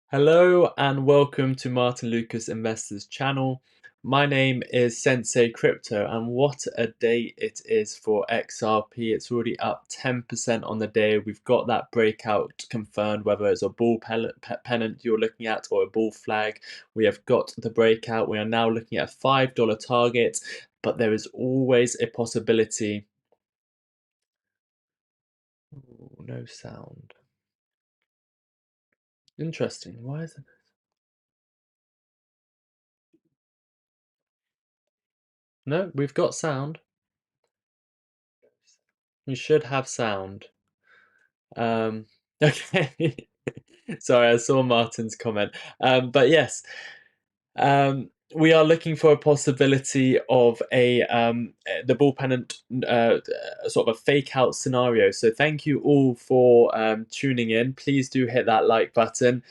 Hello and welcome to Martin Lucas Investors channel. My name is Sensei Crypto, and what a day it is for XRP. It's already up 10% on the day. We've got that breakout confirmed, whether it's a bull pennant you're looking at or a bull flag. We have got the breakout. We are now looking at a $5 target, but there is always a possibility. Ooh, no sound. Interesting. Why is it? No, we've got sound. We should have sound. Okay. Sorry, I saw Martin's comment. But yes, we are looking for a possibility of the bull pennant, sort of a fake out scenario. So thank you all for tuning in. Please do hit that like button.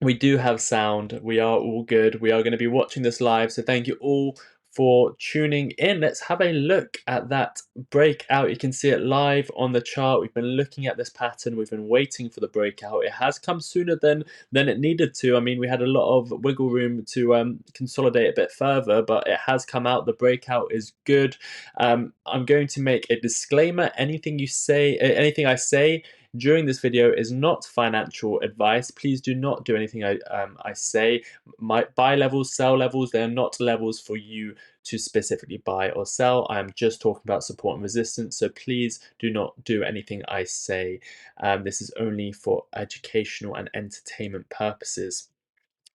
We do have sound. We are all good. We are going to be watching this live. So thank you all for tuning in. Let's have a look at that breakout. You can see it live on the chart. We've been looking at this pattern. We've been waiting for the breakout. It has come sooner than it needed to. I mean, we had a lot of wiggle room to consolidate a bit further, but it has come out. The breakout is good. I'm going to make a disclaimer. Anything I say during this video is not financial advice. Please do not do anything I say. My buy levels, sell levels, they're not levels for you to specifically buy or sell. I am just talking about support and resistance, so please do not do anything I say. This is only for educational and entertainment purposes.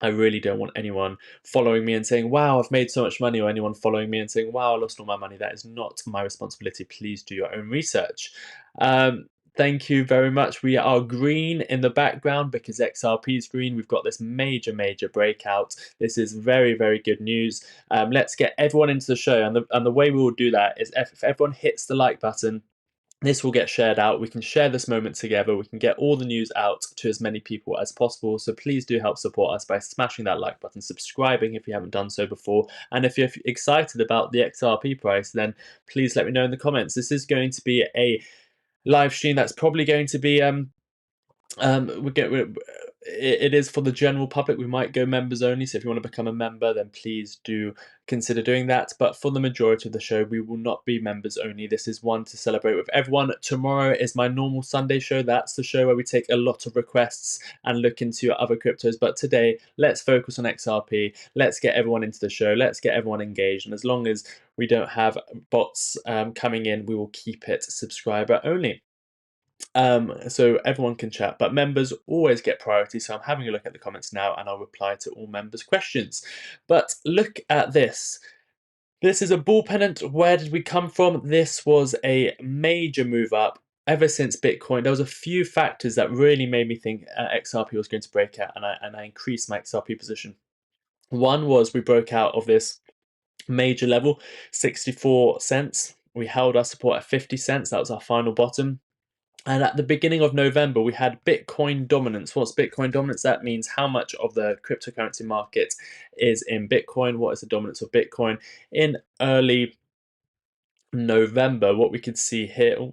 I really don't want anyone following me and saying, wow, I've made so much money, or anyone following me and saying, wow, I lost all my money. That is not my responsibility. Please do your own research. Thank you very much. We are green in the background because XRP is green. We've got this major breakout. This is very, very good news. Let's get everyone into the show. And the way we will do that is if everyone hits the like button, this will get shared out. We can share this moment together. We can get all the news out to as many people as possible. So please do help support us by smashing that like button, subscribing if you haven't done so before. And if you're excited about the XRP price, then please let me know in the comments. This is going to be a live stream that's probably going to be it is for the general public. We might go members only, so if you want to become a member, then please do consider doing that. But for the majority of the show, we will not be members only. This is one to celebrate with everyone. Tomorrow is my normal Sunday show. That's the show where we take a lot of requests and look into other cryptos. But today, let's focus on XRP. Let's get everyone into the show. Let's get everyone engaged. And as long as we don't have bots coming in, we will keep it subscriber only. So everyone can chat, but members always get priority. So I'm having a look at the comments now and I'll reply to all members' questions. But look at this. This is a bull pennant. Where did we come from? This was a major move up ever since Bitcoin. There was a few factors that really made me think XRP was going to break out, and I increased my XRP position. One was we broke out of this major level, 64 cents. We held our support at 50 cents. That was our final bottom. And at the beginning of November, we had Bitcoin dominance. What's Bitcoin dominance? That means how much of the cryptocurrency market is in Bitcoin. What is the dominance of Bitcoin? In early November, what we could see here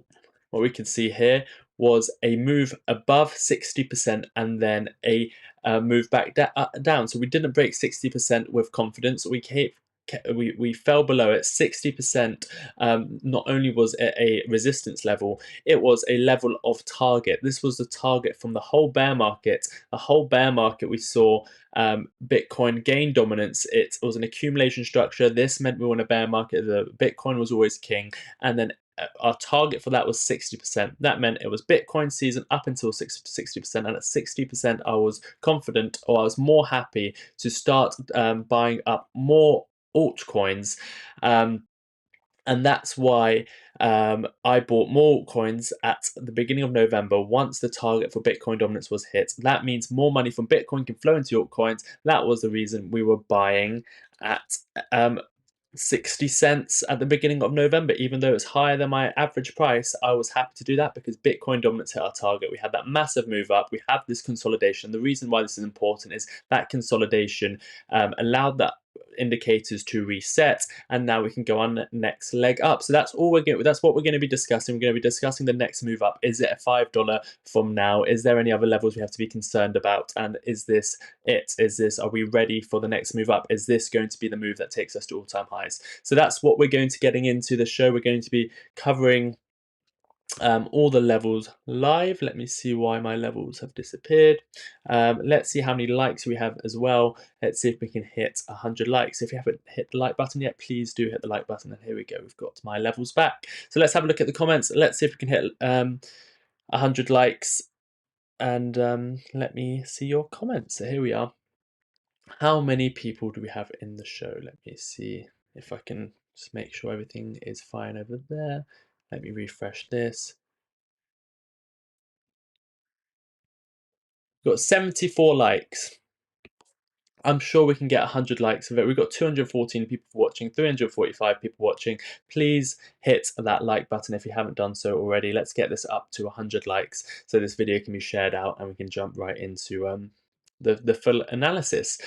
was a move above 60% and then a move back down. So we didn't break 60% with confidence. We fell below it. 60% not only was it a resistance level, it was a level of target. This was the target from the whole bear market. The whole bear market, we saw Bitcoin gain dominance. It was an accumulation structure. This meant we were in a bear market. The Bitcoin was always king, and then our target for that was 60%. That meant it was Bitcoin season up until 60%, and at 60% I was confident, or I was more happy to start buying up more altcoins, and that's why I bought more altcoins at the beginning of November once the target for Bitcoin dominance was hit. That means more money from Bitcoin can flow into altcoins. That was the reason we were buying at 60 cents at the beginning of November. Even though it's higher than my average price, I was happy to do that because Bitcoin dominance hit our target. We had that massive move up. We have this consolidation. The reason why this is important is that consolidation allowed that indicators to reset, and now we can go on next leg up. So that's all that's what we're going to be discussing. We're going to be discussing the next move up. Is it a $5 from now? Is there any other levels we have to be concerned about? And is this it? Are we ready for the next move up? Is this going to be the move that takes us to all-time highs? So that's what we're going to getting into the show. We're going to be covering all the levels live. Let me see why my levels have disappeared. Let's see how many likes we have as well. Let's see if we can hit 100 likes. If you haven't hit the like button yet, please do hit the like button. And here we go. We've got my levels back. So let's have a look at the comments. Let's see if we can hit 100 likes. And let me see your comments. So here we are. How many people do we have in the show? Let me see if I can just make sure everything is fine over there. Let me refresh this. We've got 74 likes. I'm sure we can get 100 likes of it. We've got 214 people watching, 345 people watching. Please hit that like button if you haven't done so already. Let's get this up to 100 likes so this video can be shared out and we can jump right into the full analysis.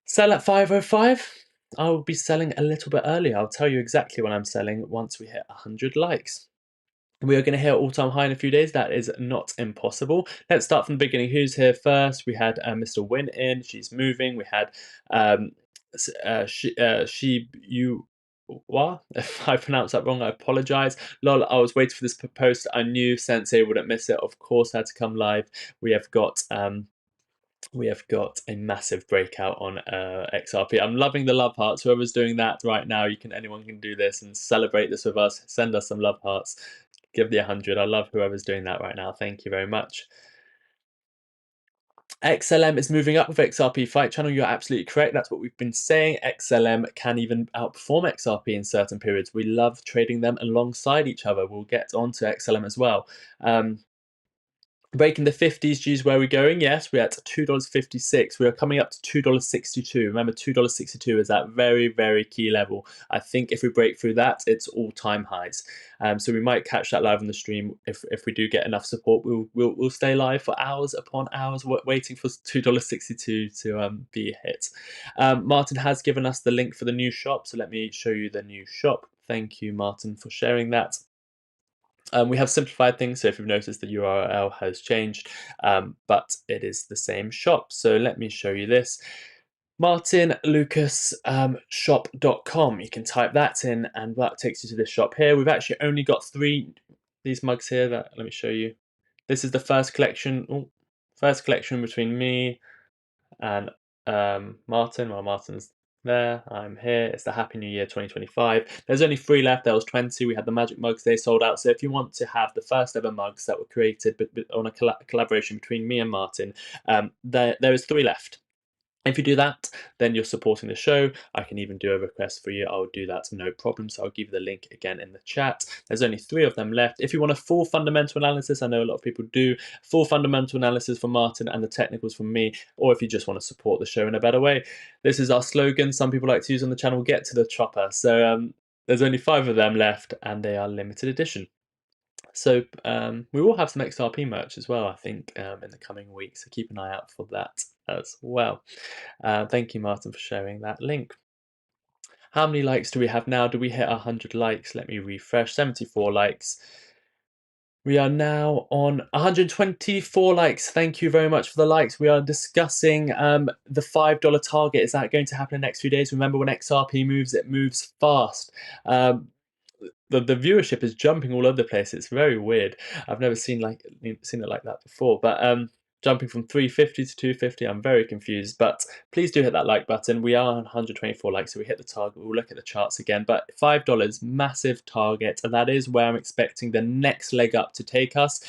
Sell at 505. I will be selling a little bit earlier. I'll tell you exactly when I'm selling once we hit 100 likes. We are going to hit all-time high in a few days. That is not impossible. Let's start from the beginning. Who's here first? We had Mr. Win in. She's moving. We had what? If I pronounced that wrong, I apologize. Lol, I was waiting for this post. I knew Sensei wouldn't miss it. Of course, I had to come live. We have got a massive breakout on XRP. I'm loving the love hearts. Whoever's doing that right now, anyone can do this and celebrate this with us. Send us some love hearts. Give the 100. I love whoever's doing that right now. Thank you very much. XLM is moving up with XRP Fight Channel. You're absolutely correct. That's what we've been saying. XLM can even outperform XRP in certain periods. We love trading them alongside each other. We'll get onto XLM as well. Breaking the 50s, geez, where are we going? Yes, we're at $2.56. We are coming up to $2.62. Remember, $2.62 is that very, very key level. I think if we break through that, it's all-time highs. So we might catch that live on the stream. If we do get enough support, we'll stay live for hours upon hours, waiting for $2.62 to be hit. Martyn has given us the link for the new shop, so let me show you the new shop. Thank you, Martyn, for sharing that. We have simplified things, so if you've noticed, the URL has changed, but it is the same shop. So let me show you this. MartynLucasShop.com. You can type that in, and that takes you to this shop here. We've actually only got 3 these mugs here. Let me show you. This is the first collection. First collection between me and Martyn. Well, Martyn's there, I'm here. It's the Happy New Year 2025. There's only 3 left. There was 20. We had the magic mugs, they sold out. So if you want to have the first ever mugs that were created on a collaboration between me and Martyn, there is 3 left. If you do that, then you're supporting the show. I can even do a request for you. I'll do that, no problem. So I'll give you the link again in the chat. There's only 3 of them left. If you want a full fundamental analysis, I know a lot of people do, full fundamental analysis from Martyn and the technicals from me, or if you just want to support the show in a better way, this is our slogan. Some people like to use on the channel, get to the chopper. So there's only 5 of them left, and they are limited edition. So we will have some XRP merch as well, I think, in the coming weeks. So keep an eye out for that as well. Thank you, Martyn, for sharing that link. How many likes do we have now? Do we hit 100 likes? Let me refresh. 74 likes. We are now on 124 likes. Thank you very much for the likes. We are discussing the $5 target. Is that going to happen in the next few days? Remember, when XRP moves, it moves fast. The viewership is jumping all over the place. It's very weird. I've never seen it like that before. But jumping from 350 to 250, I'm very confused. But please do hit that like button. We are on 124 likes, so we hit the target. We'll look at the charts again. But $5, massive target. And that is where I'm expecting the next leg up to take us,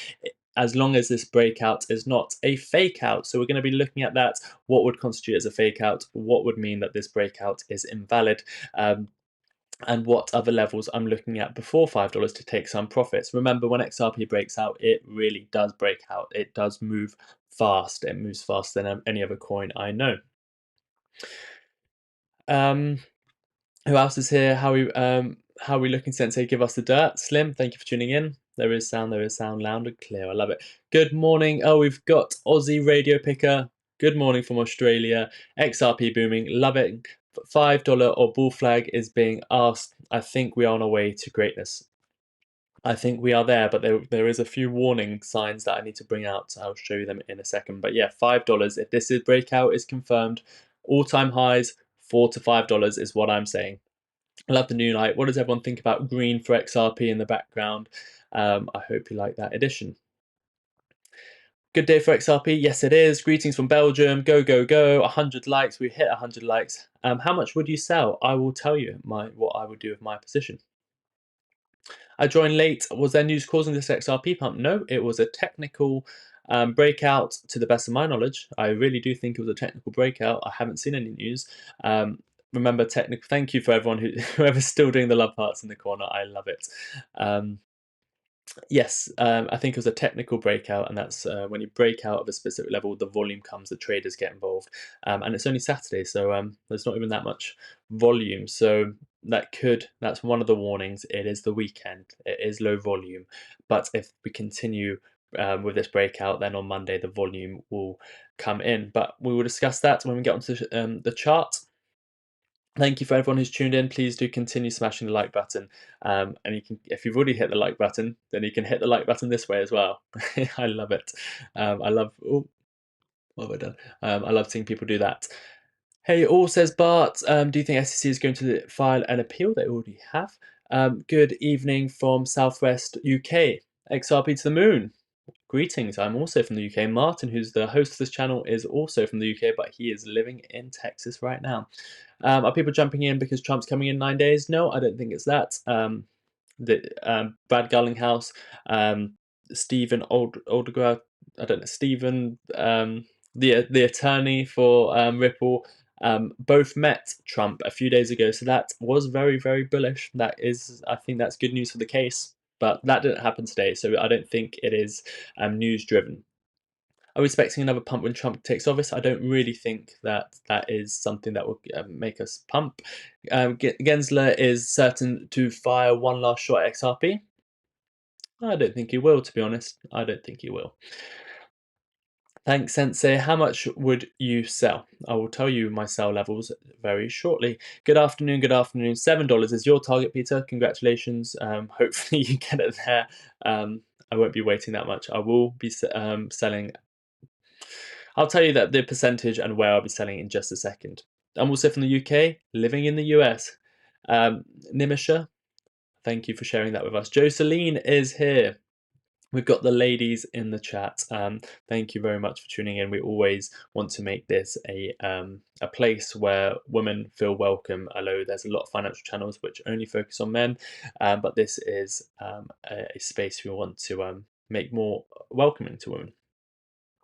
as long as this breakout is not a fake out. So we're going to be looking at that. What would constitute as a fake out? What would mean that this breakout is invalid? And what other levels I'm looking at before $5 to take some profits. Remember, when XRP breaks out, it really does break out. It does move fast. It moves faster than any other coin I know. Who else is here? How are we looking, Sensei? Give us the dirt. Slim, thank you for tuning in. There is sound, loud and clear. I love it. Good morning. Oh, we've got Aussie Radio Picker. Good morning from Australia. XRP booming. Love it. $5 or bull flag is being asked. I think we are on our way to greatness. I think we are there, but there is a few warning signs that I need to bring out. I'll show you them in a second. But yeah, $5. If this is breakout is confirmed, all-time highs, $4 to $5 is what I'm saying. I love the new light. What does everyone think about green for XRP in the background? I hope you like that addition. Good day for XRP. Yes, it is. Greetings from Belgium. Go, go, go. 100 likes. We hit 100 likes. How much would you sell? I will tell you what I would do with my position. I joined late. Was there news causing this XRP pump? No, it was a technical breakout to the best of my knowledge. I really do think it was a technical breakout. I haven't seen any news. Remember, technical. Thank you for everyone whoever's still doing the love hearts in the corner. I love it. Yes, I think it was a technical breakout, and that's when you break out of a specific level, the volume comes, the traders get involved, and it's only Saturday, so there's not even that much volume. So that's one of the warnings. It is the weekend. It is low volume, but if we continue with this breakout, then on Monday the volume will come in. But we will discuss that when we get onto the chart. Thank you for everyone who's tuned in. Please do continue smashing the like button. And you can, if you've already hit the like button, then you can hit the like button this way as well. I love it. I love. Oh, what have I done? I love seeing people do that. Hey, all says Bart. Do you think SEC is going to file an appeal? They already have. Good evening from Southwest UK. XRP to the moon. Greetings, I'm also from the UK. Martyn, who's the host of this channel, is also from the UK, but he is living in Texas right now. Are people jumping in because Trump's coming in 9 days? No, I don't think it's that. Brad Gullinghouse, Stephen Oldegrad, I don't know, Stephen, the attorney for Ripple, both met Trump a few days ago. So that was very, very bullish. I think that's good news for the case. But that didn't happen today, so I don't think it is news driven. Are we expecting another pump when Trump takes office? I don't really think that is something that will make us pump. Gensler is certain to fire one last shot at XRP. I don't think he will, to be honest. I don't think he will. Thanks, Sensei. How much would you sell? I will tell you my sell levels very shortly. Good afternoon, good afternoon. $7 is your target, Peter. Congratulations. Hopefully you get it there. I won't be waiting that much. I will be selling. I'll tell you that the percentage and where I'll be selling in just a second. I'm also from the UK, living in the US. Nimisha, thank you for sharing that with us. Jocelyn is here. We've got the ladies in the chat. Thank you very much for tuning in. We always want to make this a place where women feel welcome. Although there's a lot of financial channels which only focus on men, but this is a space we want to make more welcoming to women.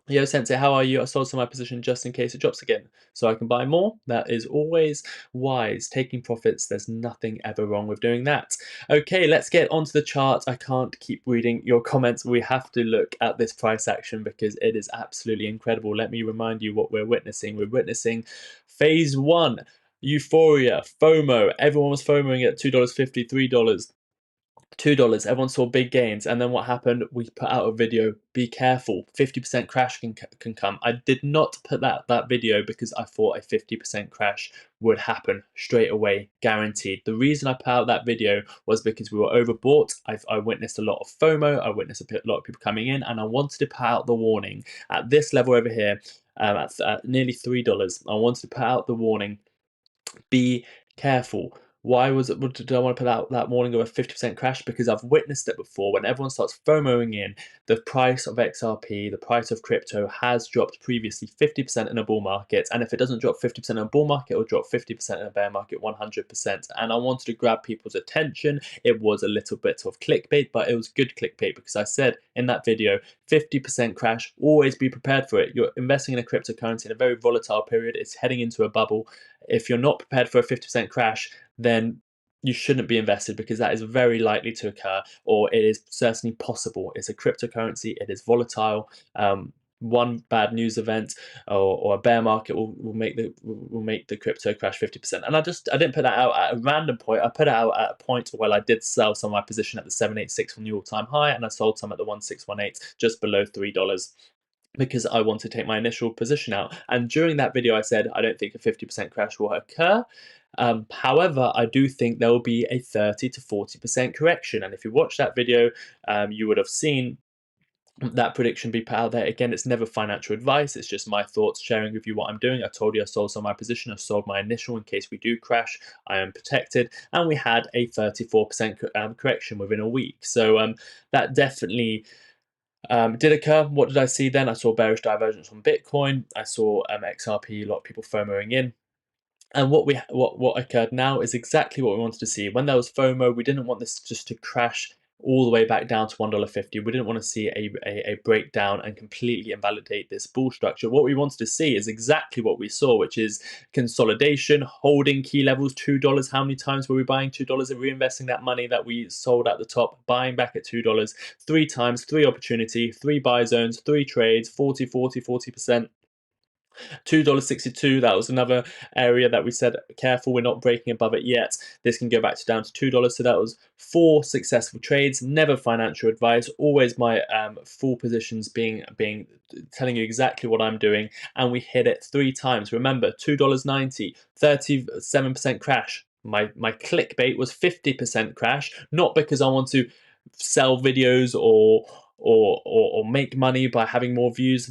Yo, Sensei, how are you? I sold some of my position just in case it drops again, so I can buy more. That is always wise. Taking profits, there's nothing ever wrong with doing that. Okay, let's get onto the chart. I can't keep reading your comments. We have to look at this price action because it is absolutely incredible. Let me remind you what we're witnessing. We're witnessing phase one, euphoria, FOMO. Everyone was FOMOing at $2.50, $3. $2, everyone saw big gains, and then what happened? We put out a video, be careful, 50% crash can come. I did not put that video because I thought a 50% crash would happen straight away, guaranteed. The reason I put out that video was because we were overbought. I witnessed a lot of FOMO, I witnessed a lot of people coming in, and I wanted to put out the warning at this level over here, at nearly $3. I wanted to put out the warning, be careful. Why did I want to put out that warning of a 50% crash? Because I've witnessed it before. When everyone starts FOMOing in, the price of XRP, the price of crypto has dropped previously 50% in a bull market. And if it doesn't drop 50% in a bull market, it will drop 50% in a bear market, 100%. And I wanted to grab people's attention. It was a little bit of clickbait, but it was good clickbait because I said in that video, 50% crash, always be prepared for it. You're investing in a cryptocurrency in a very volatile period. It's heading into a bubble. If you're not prepared for a 50% crash, then you shouldn't be invested because that is very likely to occur, or it is certainly possible. It's a cryptocurrency, it is volatile. One bad news event or a bear market will make the crypto crash 50%. And I didn't put that out at a random point. I put it out at a point where I did sell some of my position at the 786 from the all-time high, and I sold some at the 1618, just below $3. because I want to take my initial position out. And during that video, I said, I don't think a 50% crash will occur. However, I do think there will be a 30 to 40% correction. And if you watch that video, you would have seen that prediction be put out there. Again, it's never financial advice. It's just my thoughts, sharing with you what I'm doing. I told you I sold some of my position. I sold my initial in case we do crash. I am protected. And we had a 34% correction within a week. So that definitely did occur. What did I see then? I saw bearish divergence on Bitcoin. I saw XRP, a lot of people FOMOing in. And what occurred now is exactly what we wanted to see. When there was FOMO, we didn't want this just to crash all the way back down to $1.50. We didn't want to see a breakdown and completely invalidate this bull structure. What we wanted to see is exactly what we saw, which is consolidation, holding key levels, $2. How many times were we buying $2 and reinvesting that money that we sold at the top, buying back at $2? 3 times, 3 opportunity, 3 buy zones, 3 trades, 40, 40, 40%. $2.62, that was another area that we said, careful, we're not breaking above it yet. This can go back to down to $2. So that was 4 successful trades, never financial advice, always my full positions being telling you exactly what I'm doing. And we hit it 3 times. Remember, $2.90, 37% crash. My clickbait was 50% crash, not because I want to sell videos or make money by having more views.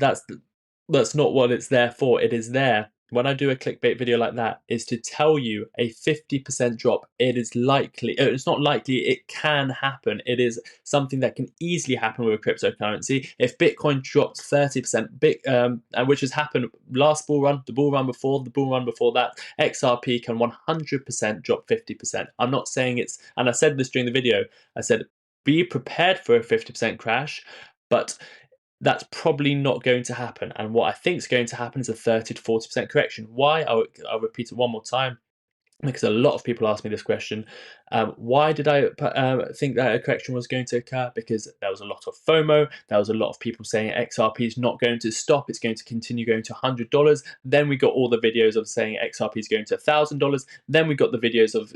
That's not what it's there for. It is there, when I do a clickbait video like that, is to tell you a 50% drop. It is likely, it's not likely, it can happen. It is something that can easily happen with a cryptocurrency. If Bitcoin dropped 30%, which has happened last bull run, the bull run before, the bull run before that, XRP can 100% drop 50%. I'm not saying it's, and I said this during the video, I said, be prepared for a 50% crash, but that's probably not going to happen. And what I think is going to happen is a 30 to 40% correction. Why? I'll repeat it one more time, because a lot of people ask me this question. Why did I think that a correction was going to occur? Because there was a lot of FOMO. There was a lot of people saying XRP is not going to stop. It's going to continue going to $100. Then we got all the videos of saying XRP is going to $1,000. Then we got the videos of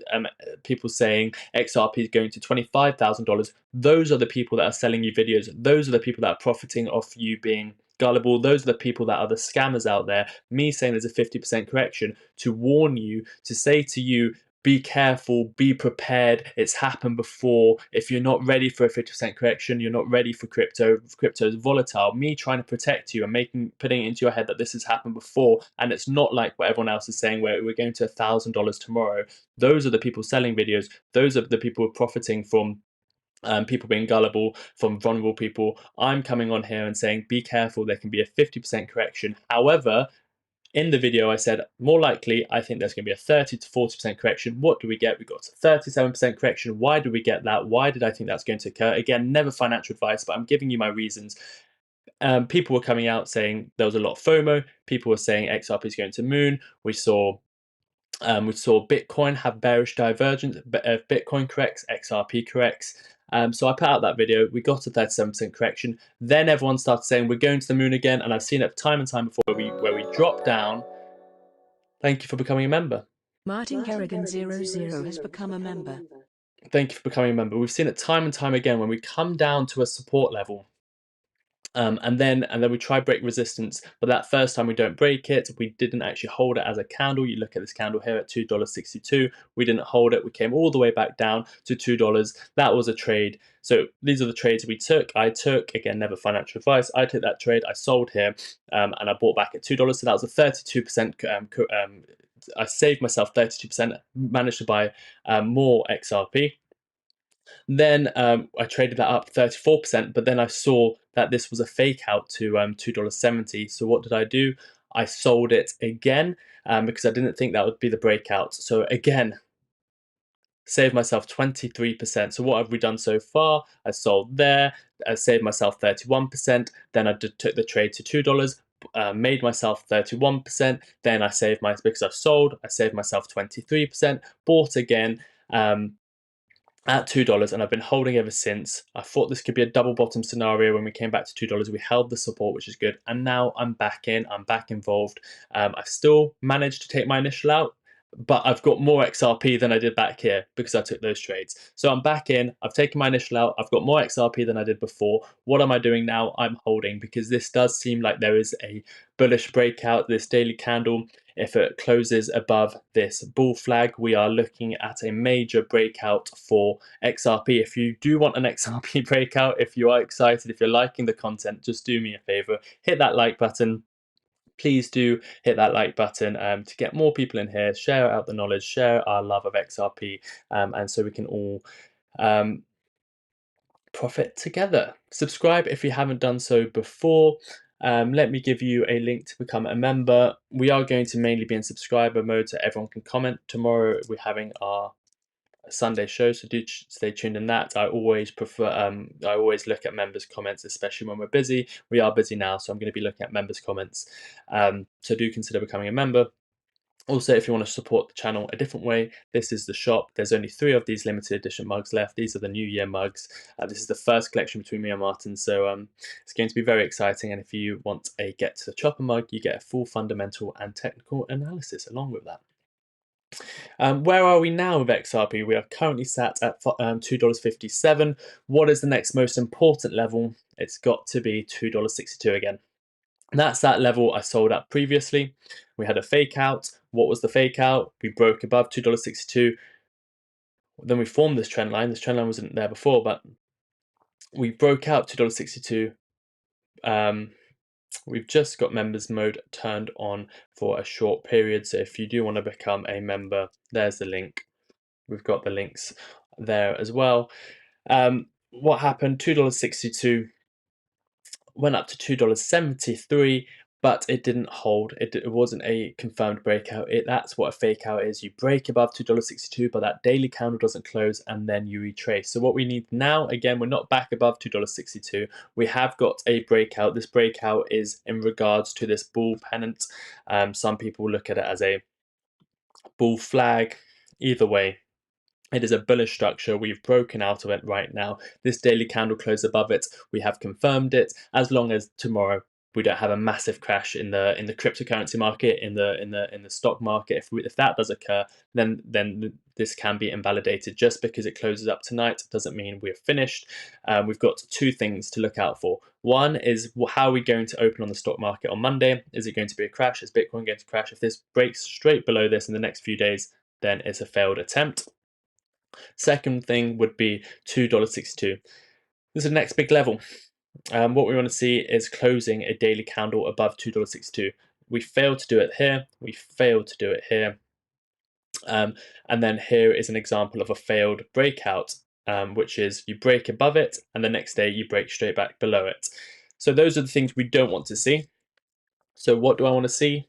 people saying XRP is going to $25,000. Those are the people that are selling you videos. Those are the people that are profiting off you being gullible. Those are the people that are the scammers out there. Me saying there's a 50% correction to warn you, to say to you, be careful, be prepared. It's happened before. If you're not ready for a 50% correction, you're not ready for crypto. Crypto is volatile. Me trying to protect you and putting it into your head that this has happened before, and it's not like what everyone else is saying where we're going to $1,000 tomorrow. Those are the people selling videos. Those are the people profiting from people being gullible, from vulnerable people. I'm coming on here and saying, be careful, there can be a 50% correction. However, in the video, I said, more likely, I think there's going to be a 30 to 40% correction. What do we get? We got a 37% correction. Why did we get that? Why did I think that's going to occur? Again, never financial advice, but I'm giving you my reasons. People were coming out saying there was a lot of FOMO. People were saying XRP is going to moon. We saw Bitcoin have bearish divergence. If Bitcoin corrects, XRP corrects. So I put out that video. We got a 37% correction. Then everyone started saying we're going to the moon again, and I've seen it time and time before where we drop down. Thank you for becoming a member. Martyn Kerrigan00 has become a member. Thank you for becoming a member. We've seen it time and time again when we come down to a support level. And then we try break resistance, but that first time we don't break it. We didn't actually hold it as a candle. You look at this candle here at $2.62. We didn't hold it. We came all the way back down to $2. That was a trade. So these are the trades we took. I took, again, never financial advice. I took that trade. I sold here, and I bought back at $2. So that was a 32%. I saved myself 32%. Managed to buy more XRP. Then I traded that up 34%, but then I saw that this was a fake out to $2.70. So what did I do? I sold it again because I didn't think that would be the breakout. So again, saved myself 23%. So what have we done so far? I sold there, I saved myself 31%. Then I took the trade to $2. Made myself 31%. Then I saved because I sold, I saved myself 23%. Bought again. At $2, and I've been holding ever since. I thought this could be a double bottom scenario when we came back to $2. We held the support, which is good, and now I'm back in. I'm back involved. I've still managed to take my initial out. but I've got more XRP than I did back here because I took those trades. So I'm back in, I've taken my initial out, I've got more XRP than I did before. What am I doing now? I'm holding, because this does seem like there is a bullish breakout, this daily candle. If it closes above this bull flag, we are looking at a major breakout for XRP. If you do want an XRP breakout, if you are excited, if you're liking the content, just do me a favor, hit that like button. Please do hit that like button to get more people in here, share out the knowledge, share our love of XRP, and so we can all profit together. Subscribe if you haven't done so before. Let me give you a link to become a member. We are going to mainly be in subscriber mode so everyone can comment. Tomorrow we're having our Sunday show, so do stay tuned in that. I always prefer I always look at members' comments, especially when we're busy. We are busy now, so I'm going to be looking at members' comments. So do consider becoming a member. Also, if you want to support the channel a different way, this is the shop. There's only 3 of these limited edition mugs left. These are the New Year mugs. This is the first collection between me and Martyn, so it's going to be very exciting. And if you want a Get to the Chopper mug, you get a full fundamental and technical analysis along with that. Where are we now with XRP? We are currently sat at $2.57. What is the next most important level? It's got to be $2.62 again. That's that level I sold at previously. We had a fake out. What was the fake out? We broke above $2.62. Then we formed this trend line. This trend line wasn't there before, but we broke out $2.62. We've just got members mode turned on for a short period. So if you do want to become a member, there's the link. We've got the links there as well. What happened? $2.62 went up to $2.73, but it didn't hold. It wasn't a confirmed breakout. That's what a fake out is. You break above $2.62, but that daily candle doesn't close, and then you retrace. So what we need now, again, we're not back above $2.62. We have got a breakout. This breakout is in regards to this bull pennant. Some people look at it as a bull flag. Either way, it is a bullish structure. We've broken out of it right now. This daily candle closed above it. We have confirmed it. As long as tomorrow we don't have a massive crash in the cryptocurrency market, in the stock market, if that does occur, then this can be invalidated. Just because it closes up tonight doesn't mean we're finished. We've got 2 things to look out for. One is, how are we going to open on the stock market on Monday? Is it going to be a crash? Is Bitcoin going to crash? If this breaks straight below this in the next few days, then it's a failed attempt. Second thing would be $2.62. This is the next big level. What we want to see is closing a daily candle above $2.62. We failed to do it here. We failed to do it here. And then here is an example of a failed breakout, which is you break above it and the next day you break straight back below it. So those are the things we don't want to see. So what do I want to see?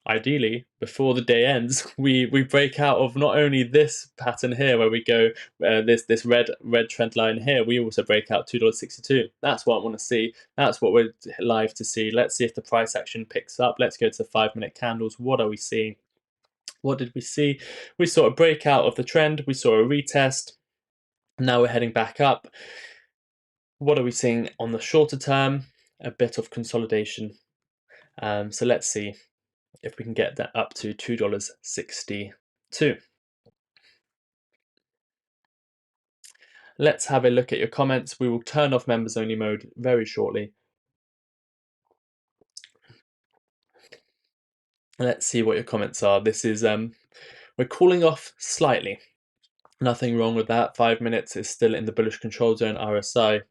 Ideally, before the day ends, we break out of not only this pattern here where we go this red trend line here, we also break out $2.62. That's what I want to see. That's what we're live to see. Let's see if the price action picks up. Let's go to the 5-minute candles. What are we seeing? What did we see? We saw a breakout of the trend. We saw a retest. Now we're heading back up. What are we seeing on the shorter term? A bit of consolidation. So let's see if we can get that up to $2.62. Let's have a look at your comments. We will turn off members only mode very shortly. Let's see what your comments are. This is we're cooling off slightly. Nothing wrong with that. 5 minutes is still in the bullish control zone RSI.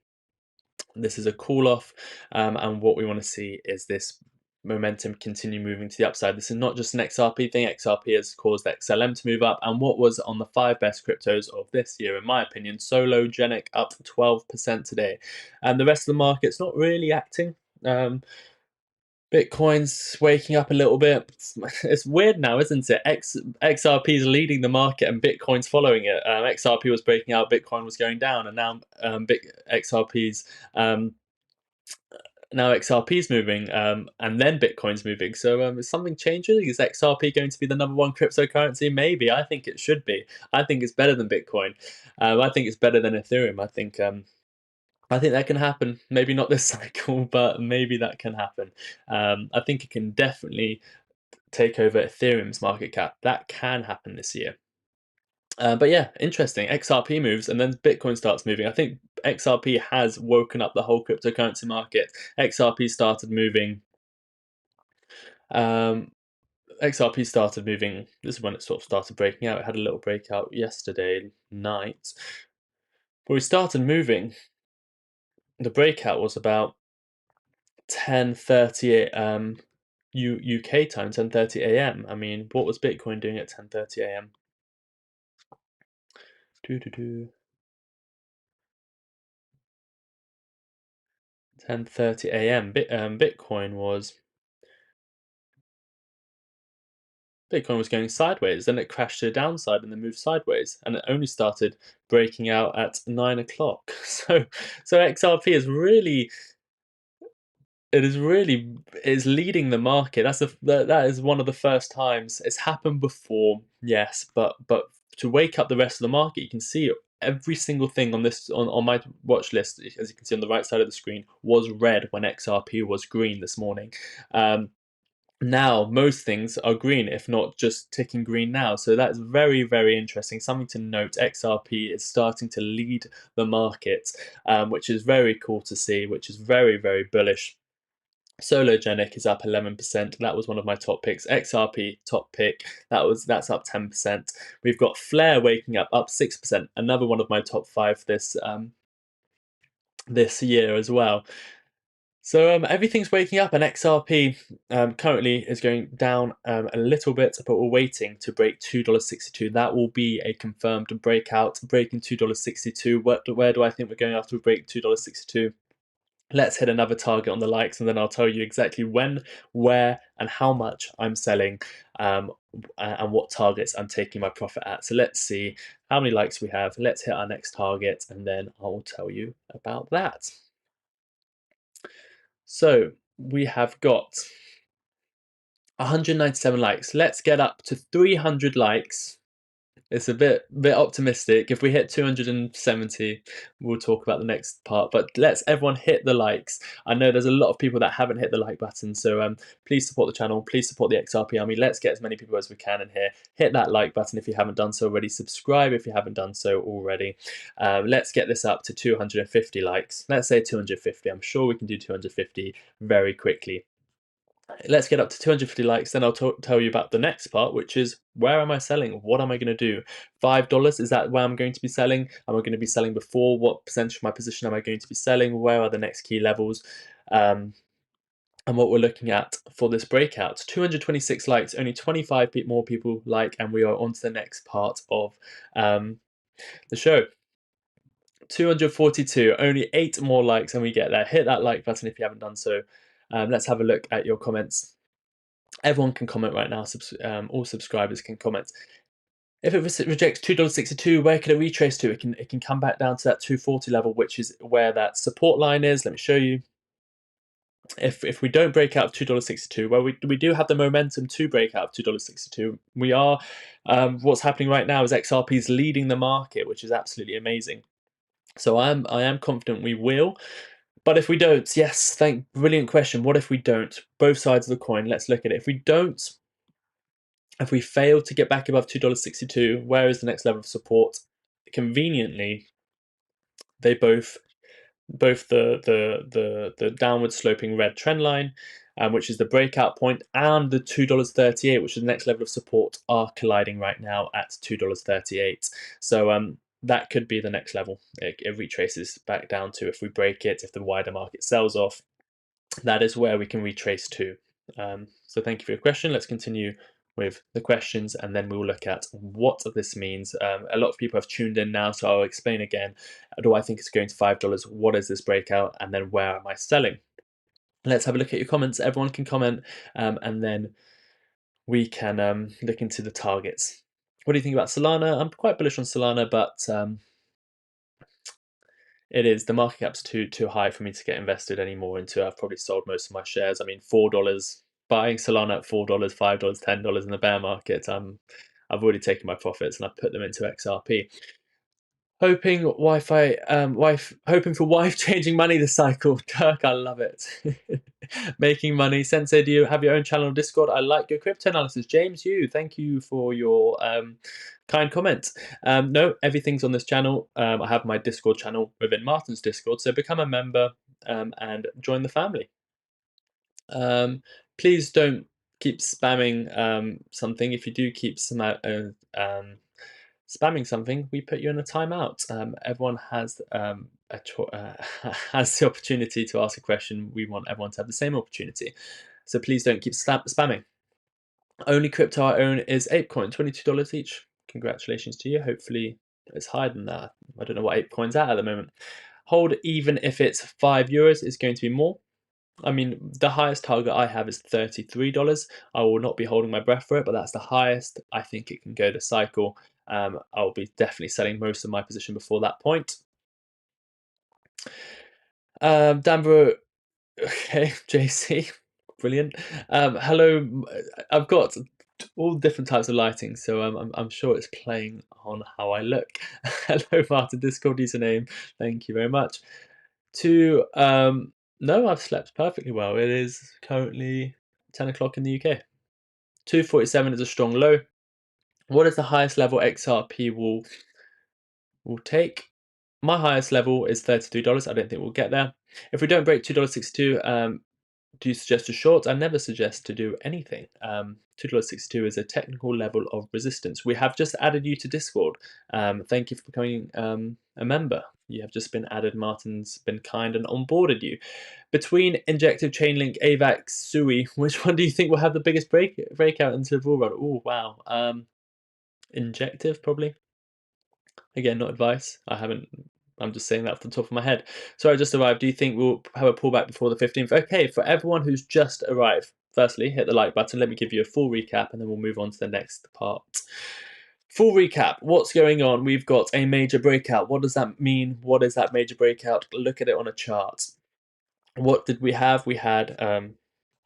This is a cool off, and what we want to see is this momentum continue moving to the upside. This is not just an XRP thing. XRP has caused XLM to move up, and what was on the 5 best cryptos of this year, in my opinion, Sologenic up 12% today, and the rest of the market's not really acting. Bitcoin's waking up a little bit. It's weird now, isn't it? XRP is leading the market and Bitcoin's following it. XRP was breaking out, Bitcoin was going down, and now XRP's now XRP's moving, and then Bitcoin's moving. So is something changing? Is XRP going to be the #1 cryptocurrency? Maybe. I think it should be. I think it's better than Bitcoin. I think it's better than Ethereum. I think that can happen. Maybe not this cycle, but maybe that can happen. I think it can definitely take over Ethereum's market cap. That can happen this year. But yeah, interesting. XRP moves and then Bitcoin starts moving. I think XRP has woken up the whole cryptocurrency market. XRP started moving. XRP started moving. This is when it sort of started breaking out. It had a little breakout yesterday night. But we started moving. The breakout was about 10:30 UK time, 10:30 a.m. I mean, what was Bitcoin doing at 10:30 a.m.? 10:30 a.m. Bitcoin was going sideways, then it crashed to the downside and then moved sideways, and it only started breaking out at 9 o'clock. So XRP is leading the market. That is one of the first times it's happened before, yes, but to wake up the rest of the market, you can see every single thing on my watch list, as you can see on the right side of the screen, was red when XRP was green this morning. Now most things are green, if not just ticking green now. So that's very, very interesting. Something to note, XRP is starting to lead the market, which is very cool to see, which is very, very bullish. Sologenic is up 11%. That was one of my top picks. XRP top pick. That's up 10%. We've got Flare waking up 6%. Another one of my top 5 this year as well. So everything's waking up, and XRP currently is going down a little bit, but we're waiting to break $2.62. That will be a confirmed breakout, breaking $2.62. Where do I think we're going after we break $2.62? Let's hit another target on the likes, and then I'll tell you exactly when, where, and how much I'm selling, and what targets I'm taking my profit at. So let's see how many likes we have. Let's hit our next target, and then I'll tell you about that. So we have got 197 likes. Let's get up to 300 likes. It's a bit optimistic. If we hit 270, we'll talk about the next part. But let's everyone hit the likes. I know there's a lot of people that haven't hit the like button, so please support the channel. Please support the XRP army. Let's get as many people as we can in here. Hit that like button if you haven't done so already. Subscribe if you haven't done so already. Let's get this up to 250 likes. Let's say 250. I'm sure we can do 250 very quickly. Let's get up to 250 likes, then I'll tell you about the next part, which is where am I selling? What am I going to do? $5, is that where I'm going to be selling? Am I going to be selling before? What percentage of my position am I going to be selling? Where are the next key levels? And what we're looking at for this breakout. 226 likes, only 25 more people like, and we are on to the next part of the show. 242, only 8 more likes and we get there. Hit that like button if you haven't done so. Let's have a look at your comments. Everyone can comment right now. All subscribers can comment. If it rejects $2.62, where can it retrace to? It can come back down to that 240 level, which is where that support line is. Let me show you. If we don't break out of $2.62, well, we do have the momentum to break out of $2.62. We are. What's happening right now is XRP is leading the market, which is absolutely amazing. So I am confident we will. But if we don't, yes, brilliant question. What if we don't? Both sides of the coin. Let's look at it. If we don't, if we fail to get back above $2.62, where is the next level of support? Conveniently, they both the downward sloping red trend line, which is the breakout point, and the $2.38, which is the next level of support, are colliding right now at $2.38. So that could be the next level. It retraces back down to, if we break it, if the wider market sells off, that is where we can retrace to. So thank you for your question. Let's continue with the questions, and then we'll look at what this means. A lot of people have tuned in now, so I'll explain again. Do I think it's going to $5? What is this breakout? And then where am I selling? Let's have a look at your comments. Everyone can comment, and then we can look into the targets. What do you think about Solana? I'm quite bullish on Solana, but the market cap's too high for me to get invested anymore into. I've probably sold most of my shares. I mean, $4, buying Solana at $4, $5, $10 in the bear market. I've already taken my profits and I've put them into XRP. Hoping for wife changing money this cycle. Dirk, I love it. Making money. Sensei, do you have your own channel on Discord? I like your crypto analysis. James, thank you for your kind comments. No, everything's on this channel. I have my Discord channel within Martyn's Discord, so become a member and join the family. Please don't keep spamming something. If you do keep spamming something, we put you in a timeout. Everyone has has the opportunity to ask a question. We want everyone to have the same opportunity, so please don't keep spamming. Only crypto I own is ApeCoin, $22 each. Congratulations to you. Hopefully it's higher than that. I don't know what ApeCoin's at the moment. Hold, even if it's €5, it's going to be more. I mean, the highest target I have is $33. I will not be holding my breath for it, but that's the highest I think it can go this cycle. I'll be definitely selling most of my position before that point. Danbro, okay, JC, brilliant. Hello, I've got all different types of lighting, so I'm sure it's playing on how I look. Hello, Martyn, Discord username. Thank you very much. No, I've slept perfectly well. It is currently 10 o'clock in the UK. 247 is a strong low. What is the highest level XRP will take? My highest level is $33. I don't think we'll get there. If we don't break $2.62, do you suggest a short? I never suggest to do anything. $2.62 is a technical level of resistance. We have just added you to Discord. Thank you for becoming a member. You have just been added. Martyn's been kind and onboarded you. Between Injective, Chainlink, AVAX, Sui, which one do you think will have the biggest breakout into the bull run? Oh, wow. Injective, probably. Again, not advice. I'm just saying that off the top of my head. So I just arrived. Do you think we'll have a pullback before the 15th? Okay, for everyone who's just arrived, firstly, hit the like button. Let me give you a full recap, and then we'll move on to the next part. Full recap. What's going on? We've got a major breakout. What does that mean? What is that major breakout? Look at it on a chart. What did we have? We had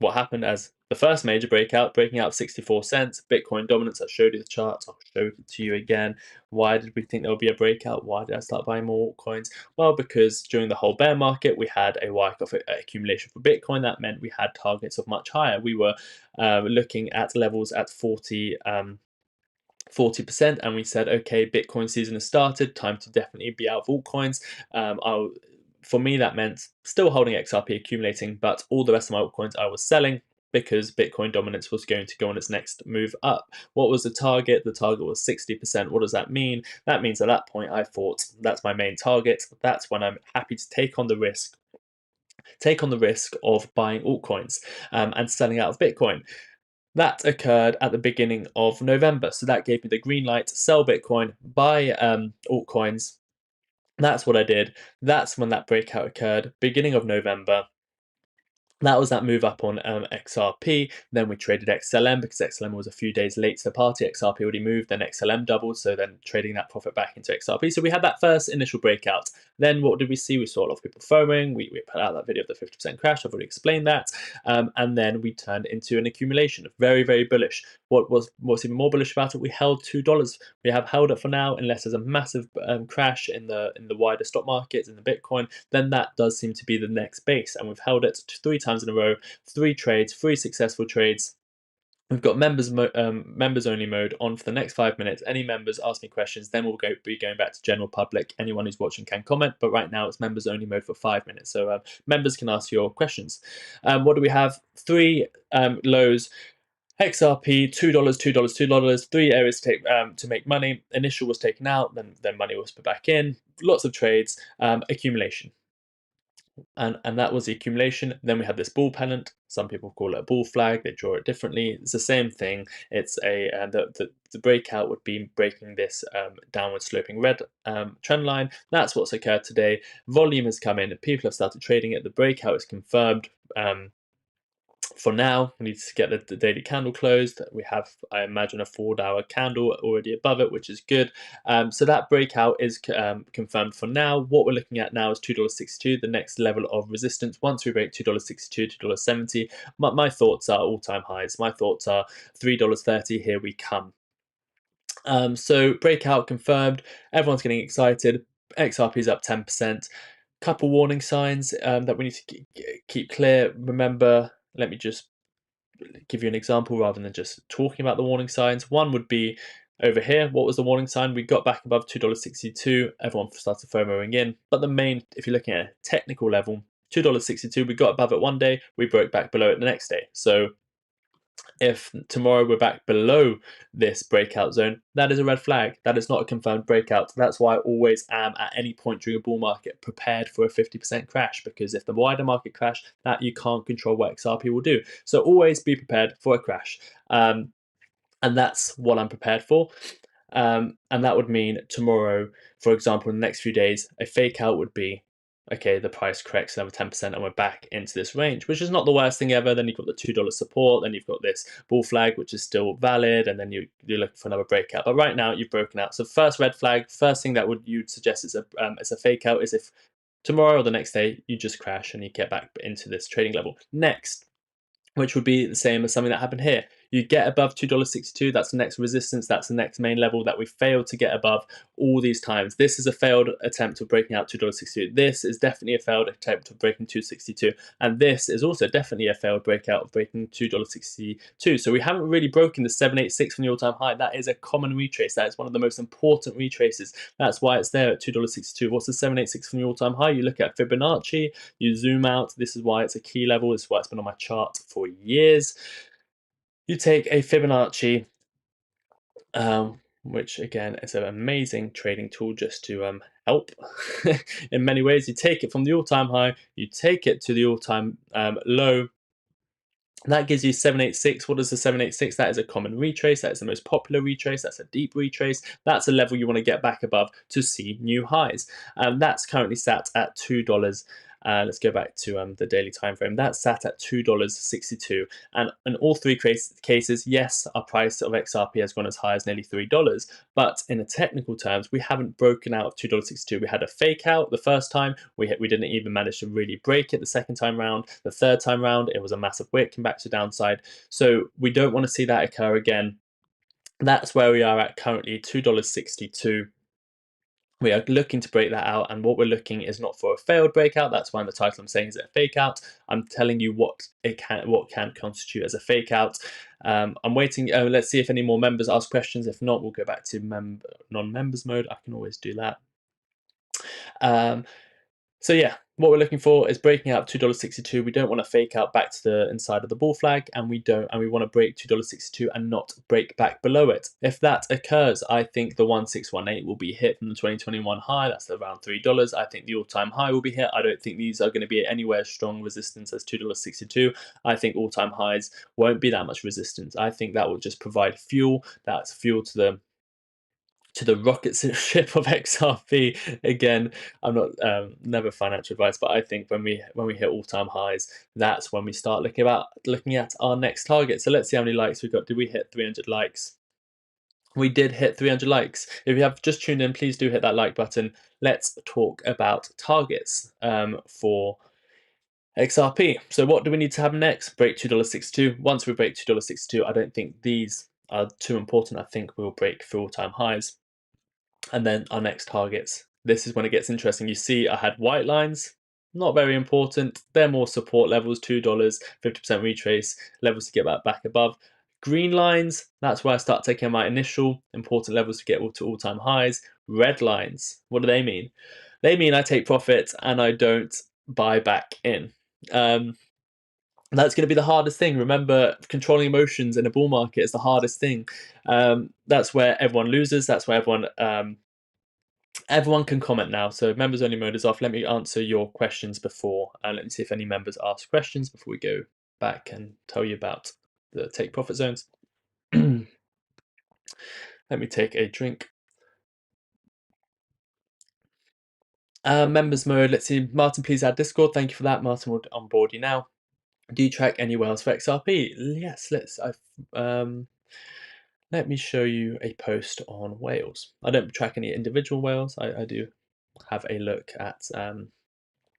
what happened as the first major breakout, breaking out 64 cents, Bitcoin dominance. I showed you the charts. I'll show it to you again. Why did we think there would be a breakout? Why did I start buying more altcoins? Well, because during the whole bear market, we had a Wyckoff accumulation for Bitcoin. That meant we had targets of much higher. We were looking at levels at 40%, and we said, okay, Bitcoin season has started, time to definitely be out of altcoins. For me, that meant still holding XRP accumulating, but all the rest of my altcoins I was selling because Bitcoin dominance was going to go on its next move up. What was the target? The target was 60%. What does that mean? That means at that point I thought that's my main target. That's when I'm happy to take on the risk of buying altcoins and selling out of Bitcoin. That occurred at the beginning of November. So that gave me the green light to sell Bitcoin, buy altcoins. That's what I did. That's when that breakout occurred, beginning of November. That was that move up on XRP. Then we traded XLM because XLM was a few days late to the party. XRP already moved, then XLM doubled, so then trading that profit back into XRP. So we had that first initial breakout. Then what did we see? We saw a lot of people foaming. We put out that video of the 50% crash. I've already explained that. And then we turned into an accumulation. Very, very bullish. What's even more bullish about it? We held $2. We have held it for now, unless there's a massive crash in the wider stock markets, in the Bitcoin. Then that does seem to be the next base, and we've held it 3 times in a row, 3 trades, 3 successful trades. We've got members only mode on for the next 5 minutes. Any members ask me questions, then we'll be going back to general public. Anyone who's watching can comment, but right now it's members only mode for 5 minutes. So members can ask your questions. What do we have? 3 lows. XRP, $2, $2, $2, 3 areas to make money. Initial was taken out, then money was put back in. Lots of trades, accumulation. And that was the accumulation. Then we had this bull pennant. Some people call it a bull flag. They draw it differently. It's the same thing. It's the breakout would be breaking this downward sloping red trend line. That's what's occurred today. Volume has come in. People have started trading it. The breakout is confirmed. For now, we need to get the daily candle closed. We have, I imagine, a 4-hour candle already above it, which is good. So that breakout is confirmed for now. What we're looking at now is $2.62, the next level of resistance. Once we break $2.62, $2.70, my thoughts are all-time highs. My thoughts are $3.30, here we come. So breakout confirmed. Everyone's getting excited. XRP is up 10%. couple warning signs that we need to keep clear. Remember, let me just give you an example rather than just talking about the warning signs. One would be over here. What was the warning sign? We got back above $2.62. Everyone started FOMOing in. But the main, if you're looking at a technical level, $2.62, we got above it one day, we broke back below it the next day. So if tomorrow we're back below this breakout zone, that is a red flag. That is not a confirmed breakout. That's why I always am, at any point during a bull market, prepared for a 50% crash, because if the wider market crash, that you can't control what XRP will do. So always be prepared for a crash. And that's what I'm prepared for. And that would mean tomorrow, for example, in the next few days, a fake out would be, okay, the price corrects another 10% and we're back into this range, which is not the worst thing ever. Then you've got the $2 support, then you've got this bull flag, which is still valid, and then you're looking for another breakout. But right now, you've broken out. So first red flag, first thing that you'd suggest is a fake out is if tomorrow or the next day you just crash and you get back into this trading level. Next, which would be the same as something that happened here. You get above $2.62, that's the next resistance, that's the next main level that we failed to get above all these times. This is a failed attempt of breaking out $2.62. This is definitely a failed attempt of breaking $2.62. And this is also definitely a failed breakout of breaking $2.62. So we haven't really broken the 786 from the all-time high. That is a common retrace. That is one of the most important retraces. That's why it's there at $2.62. What's the 786 from the all-time high? You look at Fibonacci, you zoom out. This is why it's a key level. This is why it's been on my chart for years. You take a Fibonacci, which again is an amazing trading tool just to help in many ways. You take it from the all-time high, you take it to the all-time low. That gives you 786. What is the 786? That is a common retrace. That is the most popular retrace. That's a deep retrace. That's a level you want to get back above to see new highs. That's currently sat at $2. Let's go back to the daily time frame. That's sat at $2.62. And in all three cases, yes, our price of XRP has gone as high as nearly $3. But in the technical terms, we haven't broken out of $2.62. We had a fake out the first time. We didn't even manage to really break it the second time round. The third time round, it was a massive wick, came back to downside. So we don't want to see that occur again. That's where we are at currently, $2.62. We are looking to break that out, and what we're looking is not for a failed breakout. That's why in the title I'm saying is it a fake out. I'm telling you what can constitute as a fake out. I'm waiting. Let's see if any more members ask questions. If not, we'll go back to non-members mode. I can always do that. So yeah, what we're looking for is breaking out $2.62. We don't want to fake out back to the inside of the bull flag, and we want to break $2.62 and not break back below it. If that occurs, I think the 1618 will be hit from the 2021 high. That's around $3. I think the all-time high will be hit. I don't think these are going to be anywhere strong resistance as $2.62. I think all-time highs won't be that much resistance. I think that will just provide fuel. That's fuel to the rocket ship of XRP. Again, I'm not never financial advice, but I think when we hit all-time highs, that's when we start looking at our next target. So let's see how many likes we got. Did we hit 300 likes? We did hit 300 likes. If you have just tuned in, please do hit that like button. Let's talk about targets for XRP. So what do we need to have next? Break $2.62. Once we break $2.62, I don't think these are too important. I think we'll break through all-time highs. And then our next targets. This is when it gets interesting. You see I had white lines, not very important. They're more support levels, $2, 50% retrace, levels to get back above. Green lines, that's where I start taking my initial important levels to get to all-time highs. Red lines, what do they mean? They mean I take profit and I don't buy back in. That's going to be the hardest thing. Remember, controlling emotions in a bull market is the hardest thing. That's where everyone loses. That's where everyone can comment now. So members only mode is off. Let me answer your questions before. Let me see if any members ask questions before we go back and tell you about the take profit zones. Let me take a drink. Members mode. Let's see. Martyn, please add Discord. Thank you for that. Martyn will onboard you now. Do you track any whales for XRP? Yes. Let me show you a post on whales. I don't track any individual whales. I do have a look at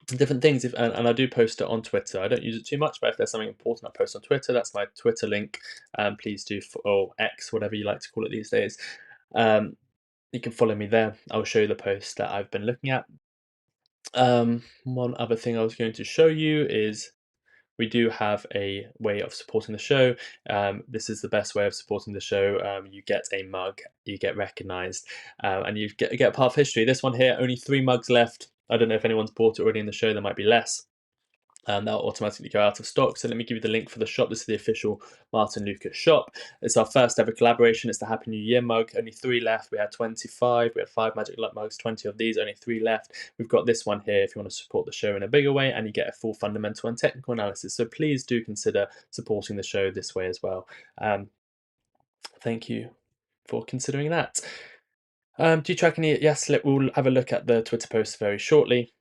different things, and I do post it on Twitter. I don't use it too much, but if there's something important, I post on Twitter. That's my Twitter link. Please do, or X, whatever you like to call it these days. You can follow me there. I'll show you the post that I've been looking at. One other thing I was going to show you is we do have a way of supporting the show. This is the best way of supporting the show. You get a mug, you get recognized, and you get part of history. This one here, only 3 mugs left. I don't know if anyone's bought it already in the show. There might be less. That'll automatically go out of stock. So let me give you the link for the shop. This is the official Martyn Lucas shop. It's our first ever collaboration. It's the Happy New Year mug. Only 3 left. We had 25. We had 5 Magic Luck mugs, 20 of these, only 3 left. We've got this one here if you want to support the show in a bigger way, and you get a full fundamental and technical analysis. So please do consider supporting the show this way as well. Thank you for considering that. Do you track any? Yes, we'll have a look at the Twitter post very shortly.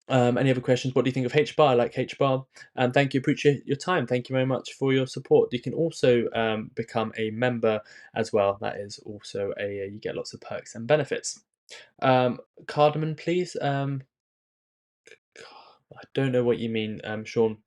Any other questions? What do you think of HBAR? I like HBAR. And thank you, appreciate your time. Thank you very much for your support. You can also become a member as well. That is also you get lots of perks and benefits. Cardamom, please. I don't know what you mean, Sean.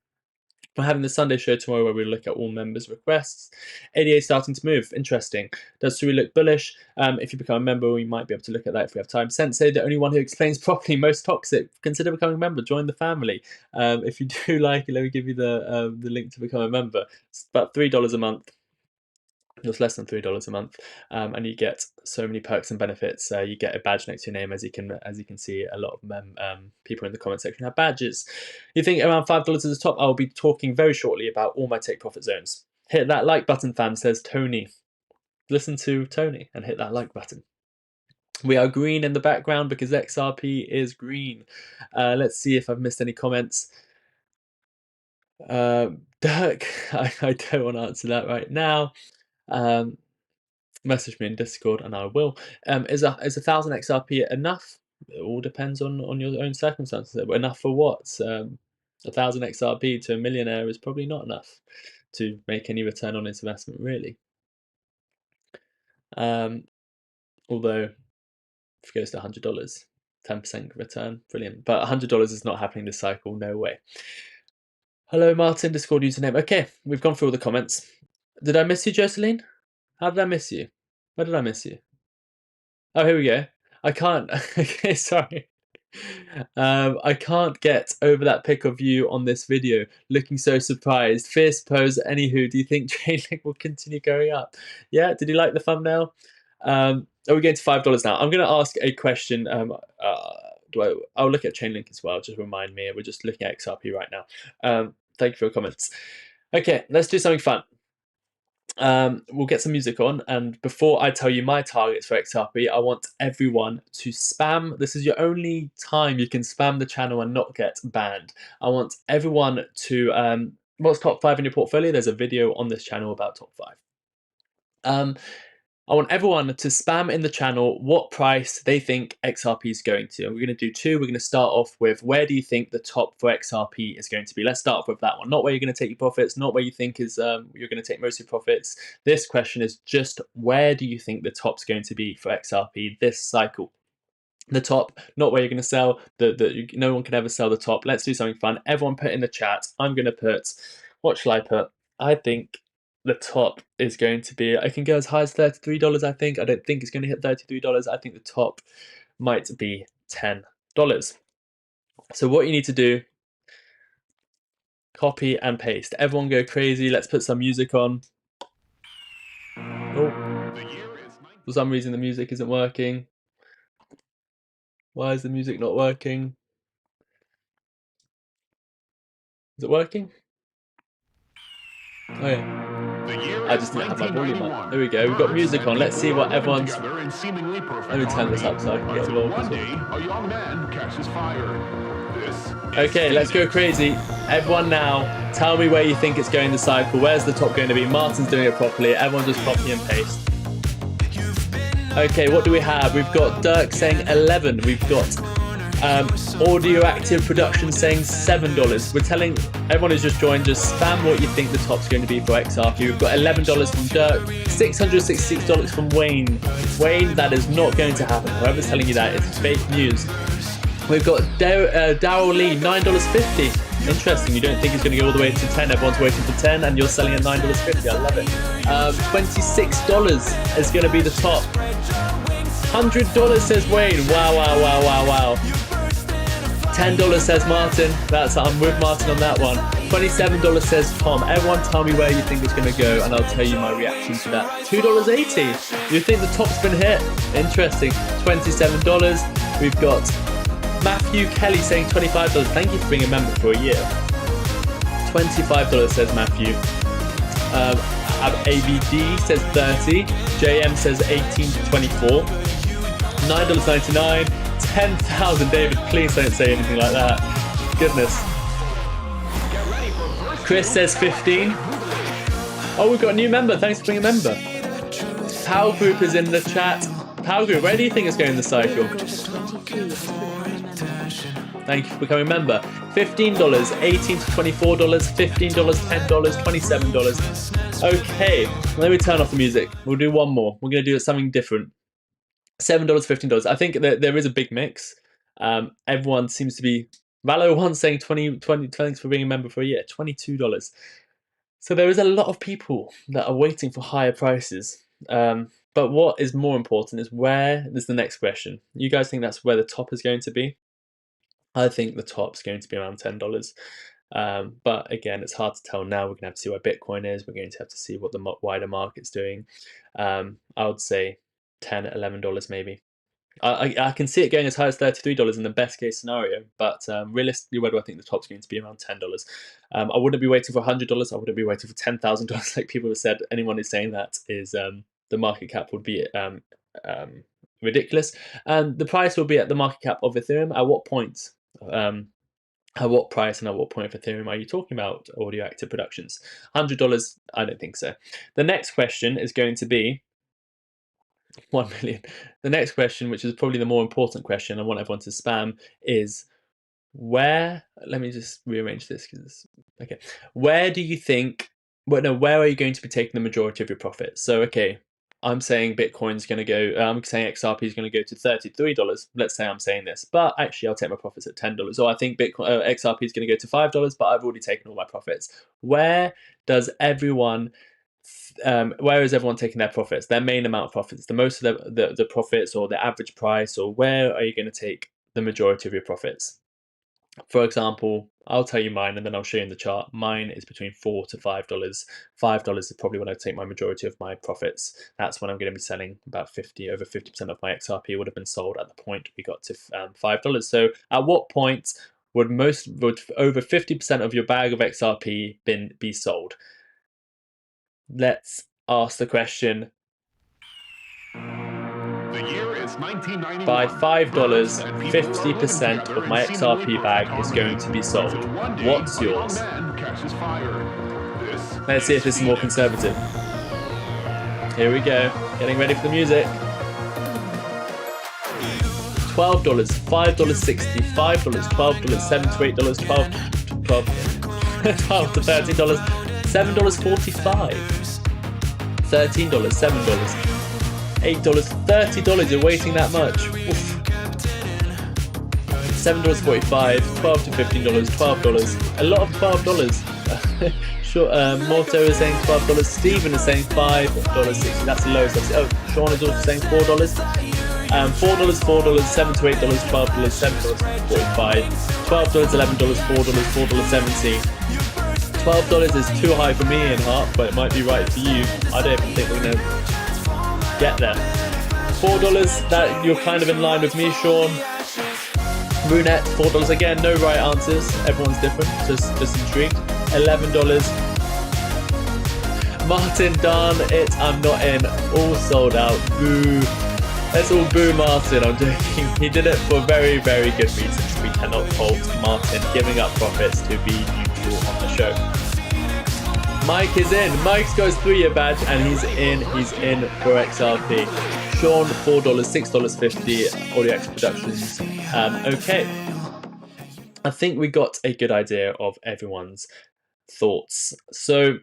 We're having the Sunday show tomorrow where we look at all members' requests. ADA starting to move. Interesting. Does Suri look bullish? If you become a member, we might be able to look at that if we have time. Sensei, the only one who explains properly, most toxic. Consider becoming a member. Join the family. If you do like it, let me give you the link to become a member. It's about $3 a month. It's less than $3 a month, and you get so many perks and benefits. You get a badge next to your name, as you can see. A lot of people in the comment section have badges. You think around $5 is the top? I'll be talking very shortly about all my take profit zones. Hit that like button, fam, says Tony. Listen to Tony and hit that like button. We are green in the background because XRP is green. Let's see if I've missed any comments. Dirk, I don't want to answer that right now. Message me in Discord and I will. Is 1,000 XRP enough? It all depends on your own circumstances. Enough for what? 1,000 XRP to a millionaire is probably not enough to make any return on its investment, really. Although if it goes to $100, 10% return, brilliant. But $100 is not happening this cycle, no way. Hello, Martyn, Discord username. Okay, we've gone through all the comments. Did I miss you, Jocelyn? How did I miss you? Where did I miss you? Oh, here we go. I can't. Okay, sorry. I can't get over that pic of you on this video, looking so surprised. Fierce pose. Anywho, do you think Chainlink will continue going up? Yeah. Did you like the thumbnail? Are we going to $5 now? I'm going to ask a question. I'll look at Chainlink as well. Just remind me. We're just looking at XRP right now. Thank you for your comments. Okay, let's do something fun. We'll get some music on, and before I tell you my targets for XRP, I want everyone to spam. This is your only time you can spam the channel and not get banned. I want everyone to what's top 5 in your portfolio? There's a video on this channel about top 5. I want everyone to spam in the channel what price they think XRP is going to. And we're going to do 2. We're going to start off with where do you think the top for XRP is going to be. Let's start off with that one. Not where you're going to take your profits, not where you think is you're going to take most of your profits. This question is just where do you think the top's going to be for XRP this cycle? The top, not where you're going to sell. No one can ever sell the top. Let's do something fun. Everyone put in the chat. I'm going to put, what shall I put? I think the top is going to be, I can go as high as $33, I think. I don't think it's going to hit $33. I think the top might be $10. So what you need to do, copy and paste. Everyone go crazy. Let's put some music on. Oh, for some reason the music isn't working. Why is the music not working? Is it working? Oh yeah. I just didn't have my volume up. There we go. We've got music on. Let's see what everyone's. Let me turn this up so I can get along. Okay, let's go crazy. Everyone now, tell me where you think it's going the cycle. Where's the top going to be? Martyn's doing it properly. Everyone just copy and paste. Okay, what do we have? We've got Dirk saying 11. We've got Audio Active Production saying $7. We're telling everyone who's just joined, just spam what you think the top's going to be for XRP. We've got $11 from Dirk, $666 from Wayne. Wayne, that is not going to happen. Whoever's telling you that, it's fake news. We've got Daryl Lee, $9.50. Interesting, you don't think it's going to go all the way to 10. Everyone's waiting for 10 and you're selling at $9.50. I love it. $26 is going to be the top. $100 says Wayne. Wow. $10 says Martyn. I'm with Martyn on that one. $27 says Tom. Everyone tell me where you think it's going to go, and I'll tell you my reaction to that. $2.80. You think the top's been hit? Interesting. $27. We've got Matthew Kelly saying $25. Thank you for being a member for a year. $25 says Matthew. ABD says 30. JM says 18 to 24. $9.99. 10,000. David, please don't say anything like that. Goodness. Chris says 15. Oh, we've got a new member. Thanks for being a member. Pow Group is in the chat. Pow Group, where do you think it's going in the cycle? Thank you for becoming a member. $15, $18 to $24, $15, $10, $27. Okay, let me turn off the music. We'll do one more. We're going to do something different. $7, $15. I think that there is a big mix. Everyone seems to be... Valo1 saying 20, thanks for being a member for a year. $22. So there is a lot of people that are waiting for higher prices. But what is more important is where is the next question. You guys think that's where the top is going to be? I think the top's going to be around $10. But again, it's hard to tell now. We're going to have to see where Bitcoin is. We're going to have to see what the wider market's doing. I would say $10, $11 maybe. I can see it going as high as $33 in the best case scenario, but realistically, where do I think the top's going to be? Around $10. I wouldn't be waiting for $100. I wouldn't be waiting for $10,000 like people have said. Anyone who's saying that is the market cap would be ridiculous, and the price will be at the market cap of Ethereum. At what point? At what price and at what point of Ethereum are you talking about audio active productions? $100? I don't think so. The next question is going to be 1 million. The next question, which is probably the more important question, I want everyone to spam, is where... Let me just rearrange this. Okay. Where do you think... where are you going to be taking the majority of your profits? So, okay, I'm saying Bitcoin's going to go... I'm saying XRP is going to go to $33. Let's say I'm saying this. But actually, I'll take my profits at $10. Or I think Bitcoin XRP is going to go to $5, but I've already taken all my profits. Where does everyone... where is everyone taking their profits, their main amount of profits, the most of the profits, or the average price, or where are you going to take the majority of your profits? For example, I'll tell you mine and then I'll show you in the chart. Mine is between $4 to $5. $5 is probably when I take my majority of my profits. That's when I'm going to be selling about over 50% of my XRP would have been sold at the point we got to $5. So at what point would over 50% of your bag of XRP be sold? Let's ask the question. The year is 1991. By $5, 50% of my XRP bag is going to be sold. What's yours? Let's see if this is more conservative. Here we go. Getting ready for the music. $12, $5.60, $5, $12, $7 to $8, $12 to $13, $7.45, $13, $7, $8, $30. You're waiting that much. Oof. $7.45, $12 to $15, $12. A lot of $12. Sure, Morto is saying $12. Steven is saying $5.60. That's the lowest. Oh, Sean is also saying $4. $4, $4, $7 to $8, $12, $7.45, $12, $11, $4, $4.70. $12 is too high for me in heart, but it might be right for you. I don't think we're gonna get there. $4, that you're kind of in line with me, Sean. Brunette, $4 again. No right answers. Everyone's different. Just intrigued. $11. Martyn, darn it, I'm not in. All sold out. Boo. Let's all boo Martyn. I'm joking. He did it for very, very good reasons. We cannot fault Martyn giving up profits to be neutral on the show. Mike is in. Mike's got his 3-year badge and he's in. He's in for XRP. Sean, $4, $6.50. Audio X Productions. Okay. I think we got a good idea of everyone's thoughts. So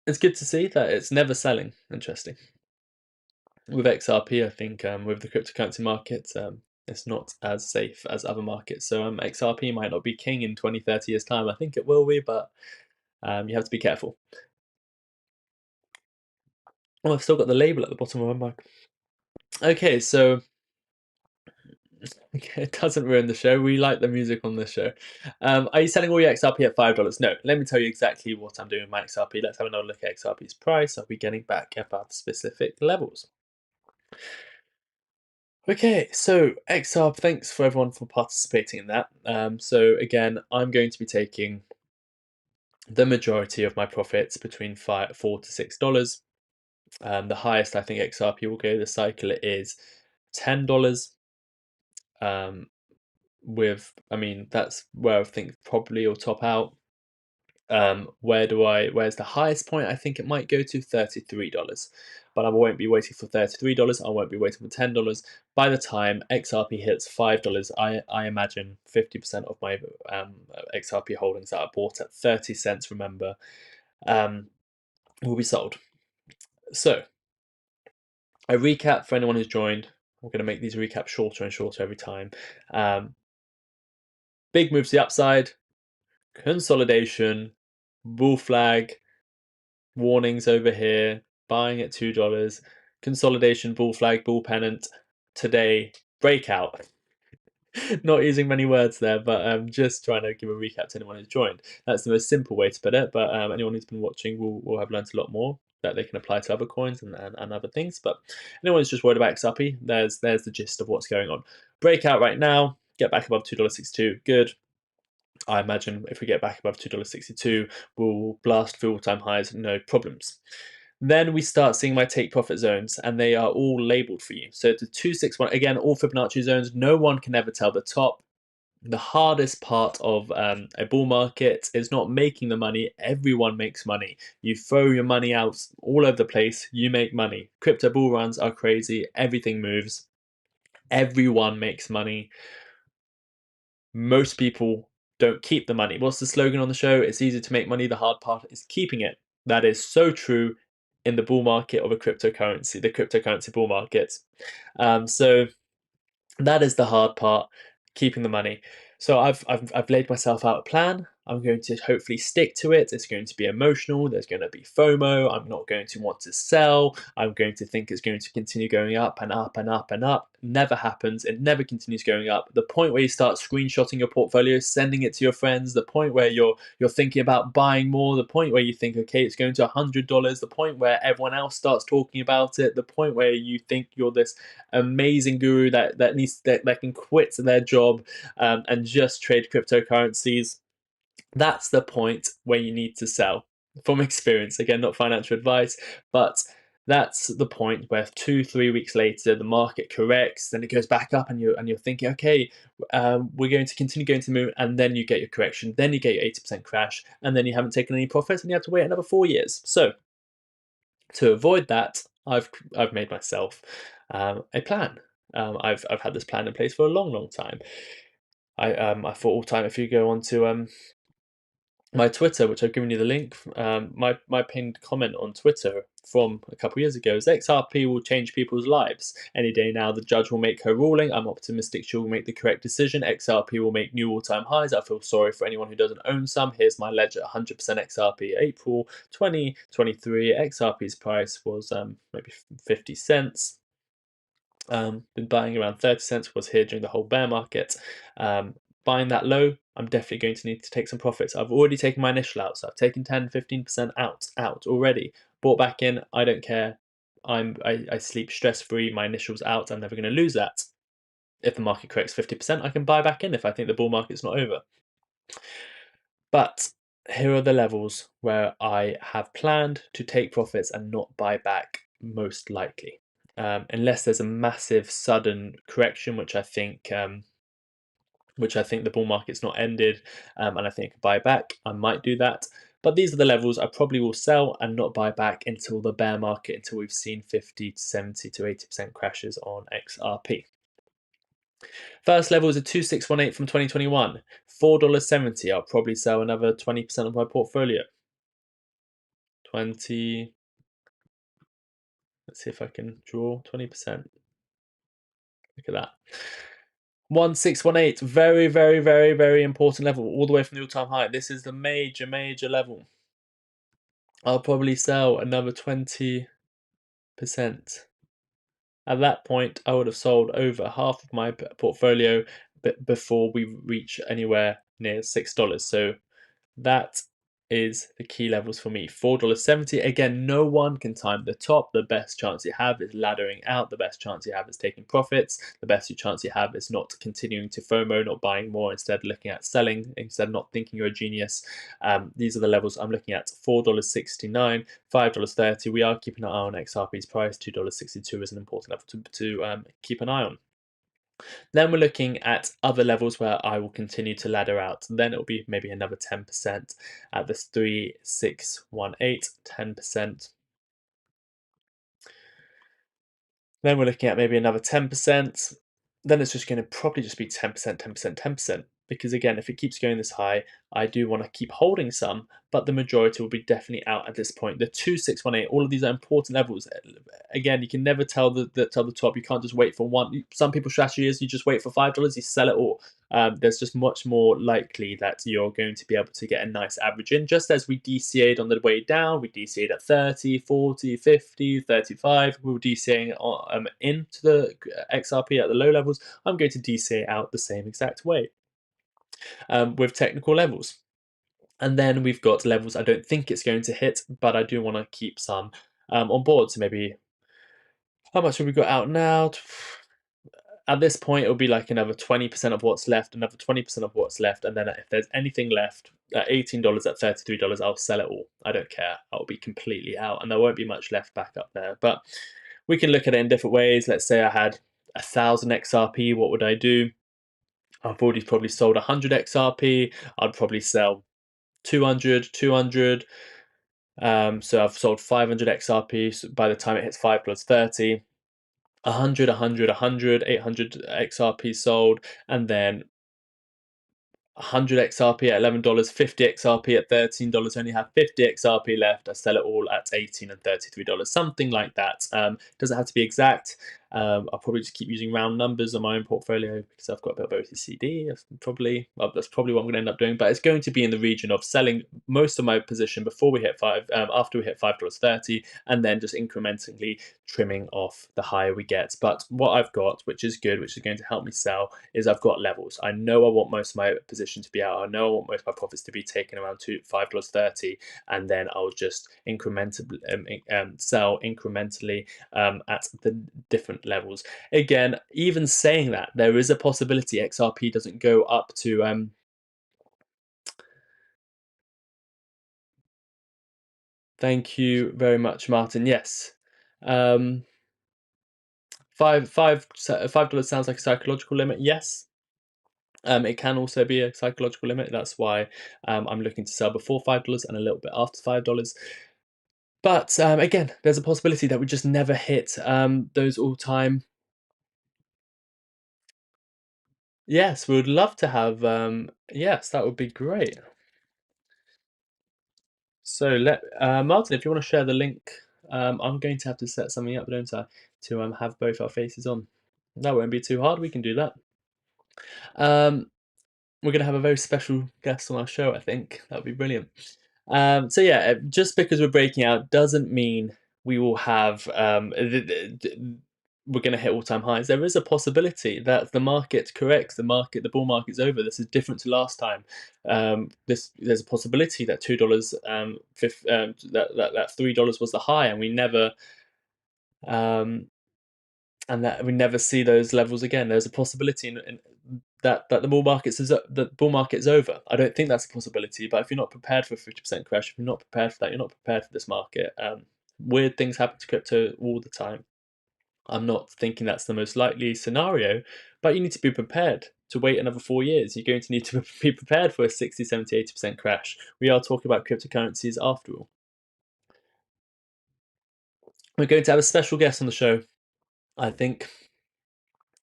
it's good to see that it's never selling. Interesting. With XRP, I think with the cryptocurrency market, it's not as safe as other markets. So XRP might not be king in 20, 30 years' time. I think it will be, but you have to be careful. Oh, I've still got the label at the bottom of my mic. Okay, so It doesn't ruin the show. We like the music on this show. Are you selling all your XRP at $5? No. Let me tell you exactly what I'm doing with my XRP. Let's have another look at XRP's price. Are we getting back above specific levels? Okay, so XRP, thanks for everyone for participating in that. So again, I'm going to be taking the majority of my profits between $4 to $6. The highest I think XRP will go this cycle is $10. I mean, that's where I think probably will top out. Where's the highest point? I think it might go to $33, but I won't be waiting for $33. I won't be waiting for $10. By the time XRP hits $5, I imagine 50% of my XRP holdings that are bought at 30 cents, remember, will be sold. So, a recap for anyone who's joined. We're going to make these recaps shorter and shorter every time. Big moves to the upside, consolidation, bull flag, warnings over here, buying at $2, consolidation, bull flag, bull pennant, today, breakout. Not using many words there, but just trying to give a recap to anyone who's joined. That's the most simple way to put it, but anyone who's been watching will have learned a lot more that they can apply to other coins and other things. But anyone who's just worried about XRP, there's the gist of what's going on. Breakout right now, get back above $2.62, good. I imagine if we get back above $2.62, we'll blast through all-time highs, no problems. Then we start seeing my take profit zones, and they are all labeled for you. So the 261, again, all Fibonacci zones. No one can ever tell the top. The hardest part of a bull market is not making the money. Everyone makes money. You throw your money out all over the place, you make money. Crypto bull runs are crazy. Everything moves. Everyone makes money. Most people don't keep the money. What's the slogan on the show? It's easy to make money. The hard part is keeping it. That is so true in the bull market of a cryptocurrency, the cryptocurrency bull market. So that is the hard part, keeping the money. So I've laid myself out a plan. I'm going to hopefully stick to it. It's going to be emotional. There's going to be FOMO. I'm not going to want to sell. I'm going to think it's going to continue going up and up and up and up. Never happens. It never continues going up. The point where you start screenshotting your portfolio, sending it to your friends, the point where you're thinking about buying more, the point where you think, okay, it's going to $100, the point where everyone else starts talking about it, the point where you think you're this amazing guru that can quit their job and just trade cryptocurrencies. That's the point where you need to sell. From experience, again, not financial advice, but that's the point where 2-3 weeks later the market corrects, then it goes back up, and you're thinking, okay, we're going to continue going to the moon, and then you get your correction, then you get your 80% crash, and then you haven't taken any profits, and you have to wait another 4 years. So to avoid that, I've made myself a plan. I've had this plan in place for a long time. I thought all time, if you go onto my Twitter, which I've given you the link, my pinned comment on Twitter from a couple of years ago is XRP will change people's lives. Any day now, the judge will make her ruling. I'm optimistic she will make the correct decision. XRP will make new all-time highs. I feel sorry for anyone who doesn't own some. Here's my ledger, 100% XRP. April 2023, XRP's price was maybe 50 cents. Been buying around 30 cents, was here during the whole bear market. Buying that low, I'm definitely going to need to take some profits. I've already taken my initial out, so I've taken 10-15% out already. Bought back in, I don't care. I sleep stress-free, my initial's out, I'm never going to lose that. If the market corrects 50%, I can buy back in if I think the bull market's not over. But here are the levels where I have planned to take profits and not buy back, most likely. Unless there's a massive sudden correction, which I think the bull market's not ended, and I think I could buy back, I might do that. But these are the levels I probably will sell and not buy back until the bear market, until we've seen 50 to 70 to 80% crashes on XRP. First level is a 2618 from 2021, $4.70. I'll probably sell another 20% of my portfolio. 20. Let's see if I can draw 20%. Look at that. 1618, very, very, very, very important level, all the way from the all-time high. This is the major level. I'll probably sell another 20%. At that point, I would have sold over half of my portfolio before we reach anywhere near $6. So that is the key levels for me. $4.70. Again, no one can time the top. The best chance you have is laddering out. The best chance you have is taking profits. The best chance you have is not continuing to FOMO, not buying more, instead looking at selling, instead not thinking you're a genius. These are the levels I'm looking at. $4.69, $5.30. We are keeping an eye on XRP's price. $2.62 is an important level to keep an eye on. Then we're looking at other levels where I will continue to ladder out. Then it'll be maybe another 10% at this 3618, 10%. Then we're looking at maybe another 10%. Then it's just going to probably just be 10%, 10%, 10%. Because again, if it keeps going this high, I do want to keep holding some, but the majority will be definitely out at this point. The 2618, all of these are important levels. Again, you can never tell the top. You can't just wait for one. Some people's strategy is you just wait for $5, you sell it all. There's just much more likely that you're going to be able to get a nice average in. Just as we DCA'd on the way down, we DCA'd at 30, 40, 50, 35. We were DCAing into the XRP at the low levels. I'm going to DCA out the same exact way. With technical levels. And then we've got levels I don't think it's going to hit, but I do want to keep some on board. So maybe, how much have we got out now? At this point, it'll be like another 20% of what's left, another 20% of what's left. And then if there's anything left at $18, at $33, I'll sell it all. I don't care. I'll be completely out and there won't be much left back up there. But we can look at it in different ways. Let's say I had 1,000 XRP. What would I do? I've already probably sold 100 XRP. I'd probably sell 200. So I've sold 500 XRP. So by the time it hits 5 plus 30, 100, 800 XRP sold, and then 100 XRP at $11, 50 XRP at $13, only have 50 XRP left. I sell it all at $18 and $33, something like that. Doesn't have to be exact. I'll probably just keep using round numbers on my own portfolio because I've got a bit of OCD. That's probably what I'm going to end up doing. But it's going to be in the region of selling most of my position before we hit after we hit $5.30, and then just incrementally trimming off the higher we get. But what I've got, which is good, which is going to help me sell, is I've got levels. I know I want most of my position to be out. I know I want most of my profits to be taken around $5.30, and then I'll just incrementally sell incrementally at the different levels. Again, even saying that, there is a possibility XRP doesn't go up to thank you very much, Martyn. Yes. $5 sounds like a psychological limit. Yes. It can also be a psychological limit. That's why I'm looking to sell before $5 and a little bit after $5. But again, there's a possibility that we just never hit those all-time. Yes, we would love to have. Yes, that would be great. So Martyn, if you want to share the link, I'm going to have to set something up, don't I, to have both our faces on. That won't be too hard. We can do that. We're going to have a very special guest on our show, I think. That would be brilliant. So yeah, just because we're breaking out doesn't mean we will have we're going to hit all-time highs. There is a possibility that the market corrects. The bull market's over. This is different to last time. There's a possibility that $2, that $3 was the high, and we never see those levels again. There's a possibility that the bull market's over. I don't think that's a possibility, but if you're not prepared for a 50% crash, if you're not prepared for that, you're not prepared for this market. Weird things happen to crypto all the time. I'm not thinking that's the most likely scenario, but you need to be prepared to wait another 4 years. You're going to need to be prepared for a 60, 70, 80% crash. We are talking about cryptocurrencies after all. We're going to have a special guest on the show, I think.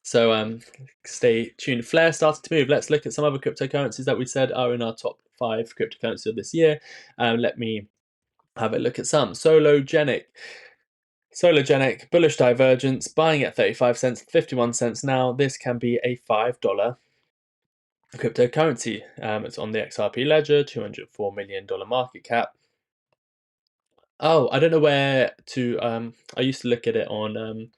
So stay tuned. Flare started to move. Let's look at some other cryptocurrencies that we said are in our top 5 cryptocurrencies of this year. Let me have a look at some. Sologenic, bullish divergence, buying at 35 cents, 51 cents now. This can be a $5 cryptocurrency. It's on the XRP ledger, $204 million market cap. Oh, I don't know where to. I used to look at it on.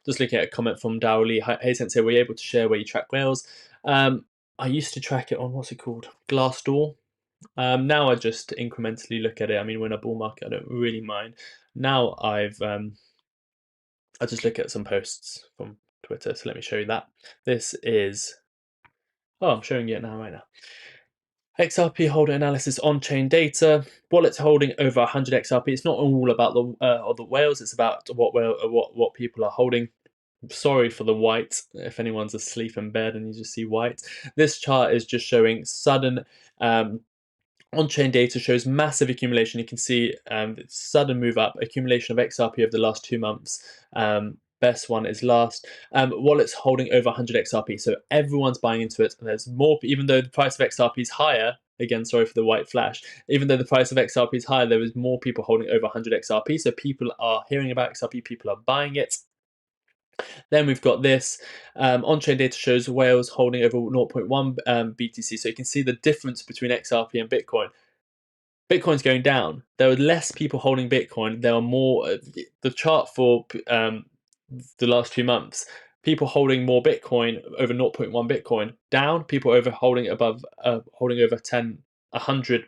Just looking at a comment from Dowley. Hey Sensei, were you able to share where you track whales? I used to track it on what's it called, Glassdoor. Now I just incrementally look at it. I mean, when a bull market, I don't really mind. Now I just look at some posts from Twitter. So let me show you that. This is. Oh, I'm showing you it now, right now. XRP holder analysis on-chain data. Wallets holding over 100 XRP. It's not all about the whales. It's about what people are holding. Sorry for the white. If anyone's asleep in bed and you just see white, this chart is just showing sudden. On-chain data shows massive accumulation. You can see sudden move up, accumulation of XRP over the last 2 months. Best one is last. Wallets holding over 100 XRP, so everyone's buying into it. And there's more, even though the price of XRP is higher. Again, sorry for the white flash. Even though the price of XRP is higher, there is more people holding over 100 XRP. So people are hearing about XRP, people are buying it. Then we've got this on-chain data shows whales holding over 0.1 BTC. So you can see the difference between XRP and Bitcoin. Bitcoin's going down. There are less people holding Bitcoin. There are more. The chart for the last few months, people holding more Bitcoin over 0.1 Bitcoin down. People over holding above holding over 100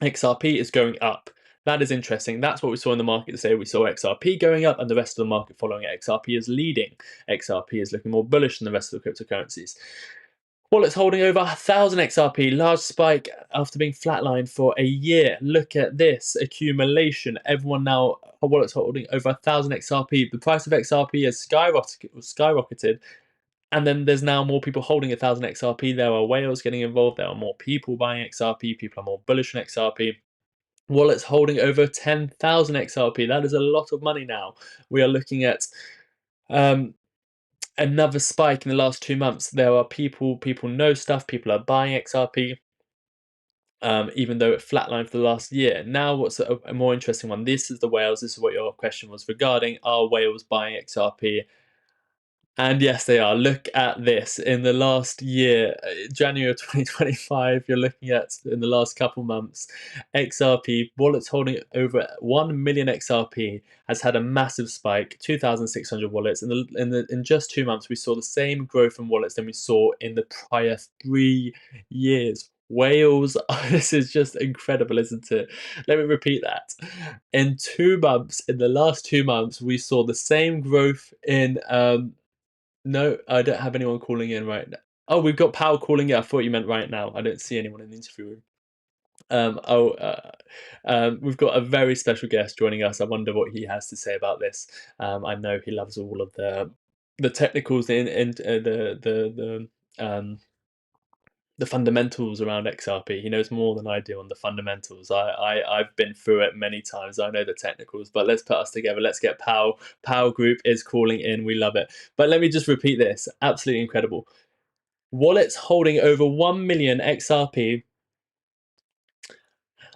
XRP is going up. That is interesting. That's what we saw in the market today. We saw XRP going up and the rest of the market following it. XRP is leading. XRP is looking more bullish than the rest of the cryptocurrencies. Wallets holding over 1,000 XRP, large spike after being flatlined for a year. Look at this accumulation. Everyone now, wallets holding over 1,000 XRP. The price of XRP has skyrocketed. And then there's now more people holding 1,000 XRP. There are whales getting involved. There are more people buying XRP. People are more bullish on XRP. Wallets holding over 10,000 XRP. That is a lot of money now. We are looking at another spike in the last 2 months. There are people know stuff. People are buying XRP. Even though it flatlined for the last year. Now, what's a more interesting one? This is the whales. This is what your question was regarding. Are whales buying XRP? And yes, they are. Look at this. In the last year, January of 2025, you're looking at, in the last couple months, XRP, wallets holding over 1 million XRP has had a massive spike, 2,600 wallets. In just 2 months, we saw the same growth in wallets than we saw in the prior 3 years. Whales, this is just incredible, isn't it? Let me repeat that. In 2 months, in the last 2 months, we saw the same growth in... No, I don't have anyone calling in right now. Oh, we've got Powell calling in. I thought you meant right now. I don't see anyone in the interview room. We've got a very special guest joining us. I wonder what he has to say about this. I know he loves all of the technicals in the fundamentals around XRP. He knows more than I do on the fundamentals. I've been through it many times. I know the technicals, but let's put us together. Let's get Powell. Powell Group is calling in. We love it. But let me just repeat this. Absolutely incredible. Wallets holding over 1 million XRP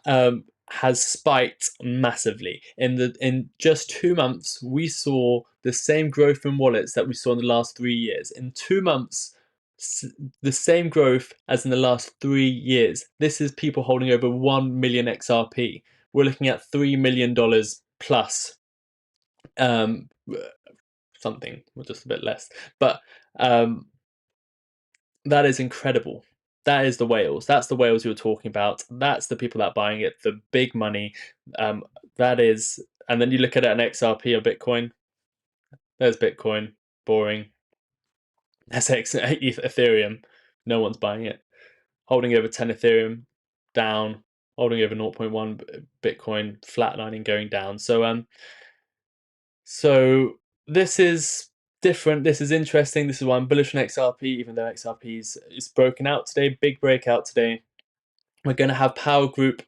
has spiked massively. In just 2 months, we saw the same growth in wallets that we saw in the last 3 years. In 2 months, the same growth as in the last 3 years. This is people holding over 1 million XRP. We're looking at $3 million plus something, or just a bit less. But that is incredible. That is the whales. That's the whales you were talking about. That's the people that are buying it, the big money. That is, and then you look at it an XRP or Bitcoin. There's Bitcoin, boring. That's Ethereum. No one's buying it. Holding over 10 Ethereum, down. Holding over 0.1 Bitcoin, flatlining, going down. So this is different. This is interesting. This is why I'm bullish on XRP, even though XRP is broken out today. Big breakout today. We're going to have Powell Group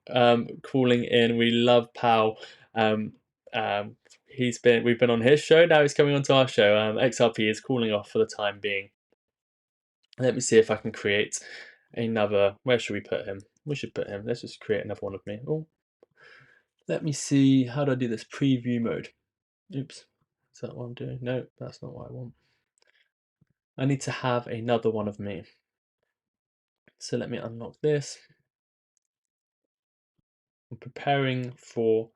calling in. We love Powell. We've been on his show. Now he's coming onto our show. XRP is cooling off for the time being. Let me see if I can create another. Where should we put him? We should put him. Let's just create another one of me. Oh, let me see. How do I do this? Preview mode. Oops. Is that what I'm doing? No, that's not what I want. I need to have another one of me. So let me unlock this. I'm preparing for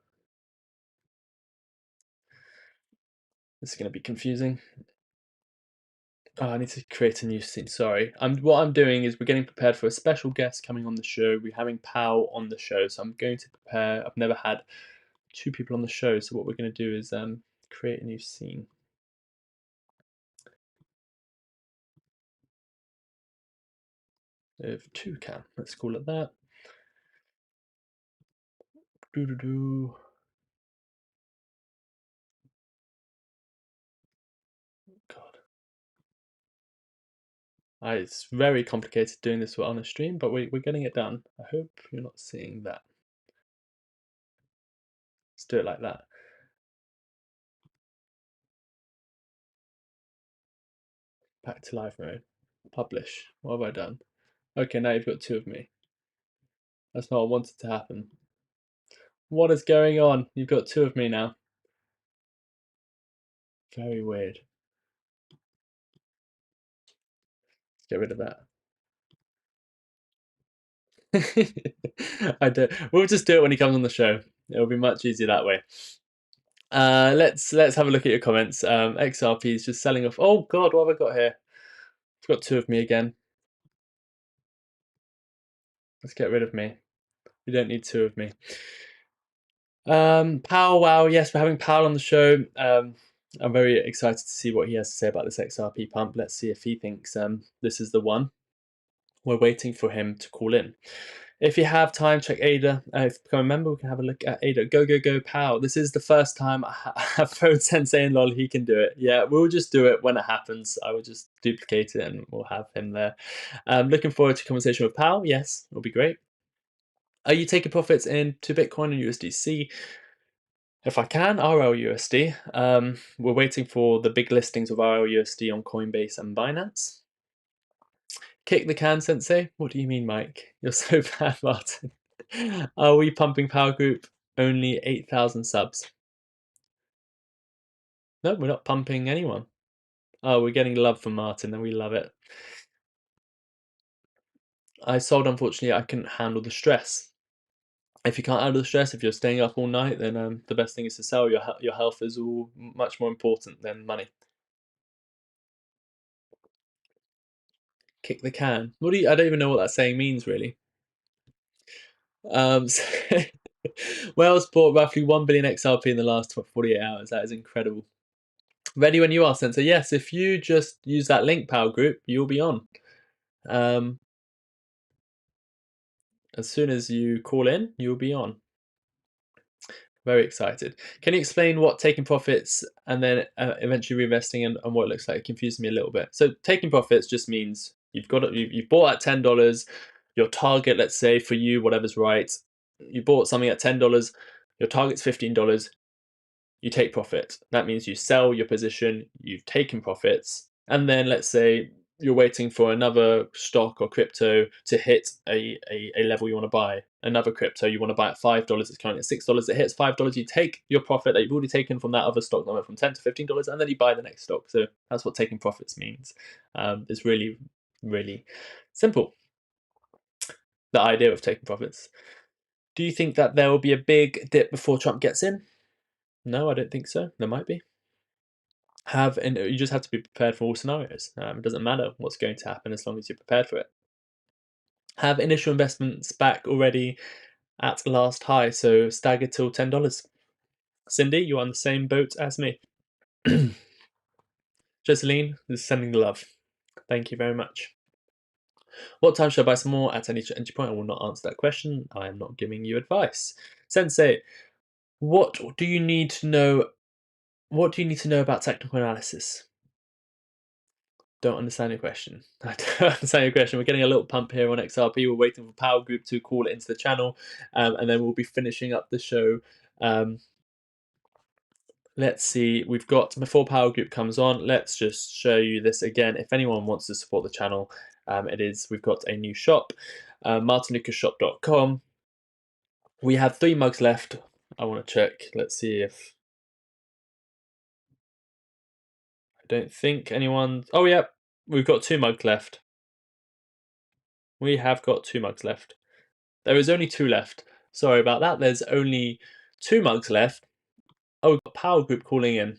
This is going to be confusing. Oh, I need to create a new scene. Sorry. What I'm doing is we're getting prepared for a special guest coming on the show. We're having Pal on the show, so I'm going to prepare. I've never had 2 people on the show, so what we're going to do is create a new scene. Of toucan, let's call it that. God. It's very complicated doing this on a stream, but we're getting it done. I hope you're not seeing that. Let's do it like that. Back to live mode. Publish. What have I done? Okay, now you've got 2 of me. That's not what I wanted to happen. What is going on? You've got 2 of me now. Very weird. Let's get rid of that. I do. We'll just do it when he comes on the show. It'll be much easier that way. Let's have a look at your comments. XRP is just selling off. Oh God, what have I got here? I've got 2 of me again. Let's get rid of me. We don't need 2 of me. Powell, wow, yes, we're having Powell on the show. I'm very excited to see what he has to say about this XRP pump. Let's see if he thinks this is the one. We're waiting for him to call in. If you have time, check Ada. If you become a member, we can have a look at Ada. Go, go, go, Powell. This is the first time I have phoned Sensei and lol. He can do it. Yeah, we'll just do it when it happens. I will just duplicate it and we'll have him there. Looking forward to conversation with Powell. Yes, it'll be great. Are you taking profits into Bitcoin and USDC? If I can, RLUSD. We're waiting for the big listings of RLUSD on Coinbase and Binance. Kick the can, Sensei? What do you mean, Mike? You're so bad, Martyn. Are we pumping Power Group? Only 8,000 subs. No, we're not pumping anyone. Oh, we're getting love from Martyn and we love it. I sold, unfortunately, I couldn't handle the stress. If you can't handle the stress, if you're staying up all night, then the best thing is to sell. Your health is all much more important than money. Kick the can. What do you? I don't even know what that saying means, really. So Wales bought roughly 1 billion XRP in the last 48 hours. That is incredible. Ready when you are, Sensei. Yes, if you just use that link, Power Group, you'll be on. As soon as you call in, you'll be on. Very excited. Can you explain what taking profits and then eventually reinvesting and what it looks like? It confused me a little bit. So taking profits just means you've bought at $10. Your target, let's say for you, whatever's right, you bought something at $10. Your target's $15. You take profit. That means you sell your position. You've taken profits, and then let's say you're waiting for another stock or crypto to hit a level you want to buy. Another crypto you want to buy at $5, it's currently at $6. It hits $5, you take your profit that you've already taken from that other stock that went from $10 to $15, and then you buy the next stock. So that's what taking profits means. It's really, really simple, the idea of taking profits. Do you think that there will be a big dip before Trump gets in? No, I don't think so. There might be. And you just have to be prepared for all scenarios. It doesn't matter what's going to happen as long as you're prepared for it. Have initial investments back already at last high, so staggered till $10. Cindy, you're on the same boat as me. Joseline is sending the love. Thank you very much. What time should I buy some more at any entry point? I will not answer that question. I am not giving you advice. Sensei, what do you need to know? What do you need to know about technical analysis? Don't understand your question. I don't understand your question. We're getting a little pump here on XRP. We're waiting for Power Group to call it into the channel, and then we'll be finishing up the show. Let's see. We've got, before Power Group comes on, let's just show you this again. If anyone wants to support the channel, we've got a new shop, martynlucasshop.com. We have 3 mugs left. I want to check. Let's see if... I don't think anyone... Oh, yeah. We've got 2 mugs left. We have got 2 mugs left. There is only 2 left. Sorry about that. There's only 2 mugs left. Oh, we've got Power Group calling in.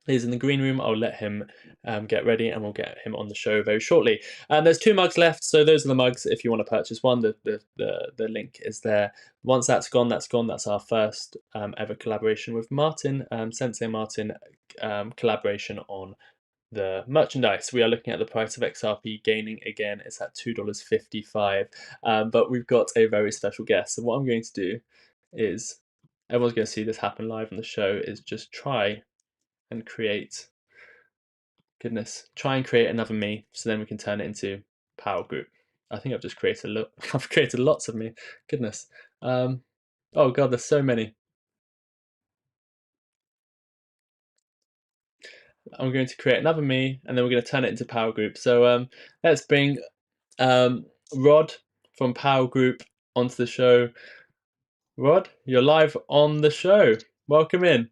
He's in the green room. I'll let him get ready, and we'll get him on the show very shortly. There's 2 mugs left, so those are the mugs. If you want to purchase one, the link is there. Once that's gone, that's gone. That's our first ever collaboration with Martyn, Sensei Martyn, collaboration on the merchandise. We are looking at the price of XRP gaining again. It's at $2.55, but we've got a very special guest. So what I'm going to do is, everyone's going to see this happen live on the show, is just try and create another me, so then we can turn it into power group. I think I've just created I've created lots of me. Goodness. Oh god, there's so many. I'm going to create another me, and then we're going to turn it into power group. So let's bring Rod from power group onto the show. Rod, you're live on the show. Welcome in.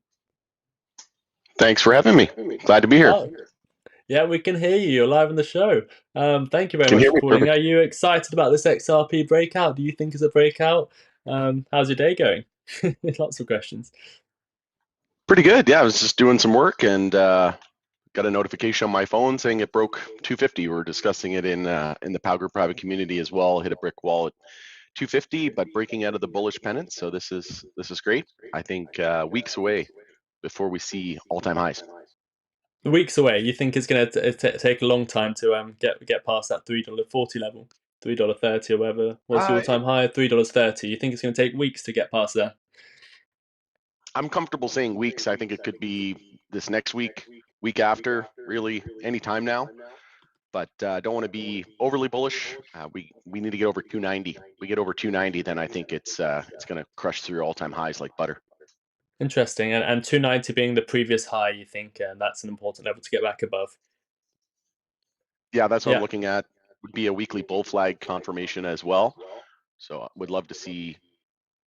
Thanks for having me. Glad to be here. Oh, yeah, we can hear you. You're live on the show. Thank you very Can much hear for me? calling. Perfect. Are you excited about this XRP breakout? Do you think it's a breakout? How's your day going? Lots of questions. Pretty good. Yeah, I was just doing some work and got a notification on my phone saying it broke 250. We were discussing it in the Power Group private community as well. Hit a brick wall at 250, but breaking out of the bullish pennant. So this is great. I think weeks away before we see all-time highs. Weeks away. You think it's going to take a long time to get past that $3.40 level, $3.30 or whatever. What's the all-time high? $3.30. You think it's going to take weeks to get past there? I'm comfortable saying weeks. I think it could be this next week, week after, really any time now. But don't want to be overly bullish. We need to get over 290. We get over 290, then I think it's going to crush through all-time highs like butter. Interesting. And 290 being the previous high, you think that's an important level to get back above? Yeah, that's what I'm looking at. Would be a weekly bull flag confirmation as well. So I would love to see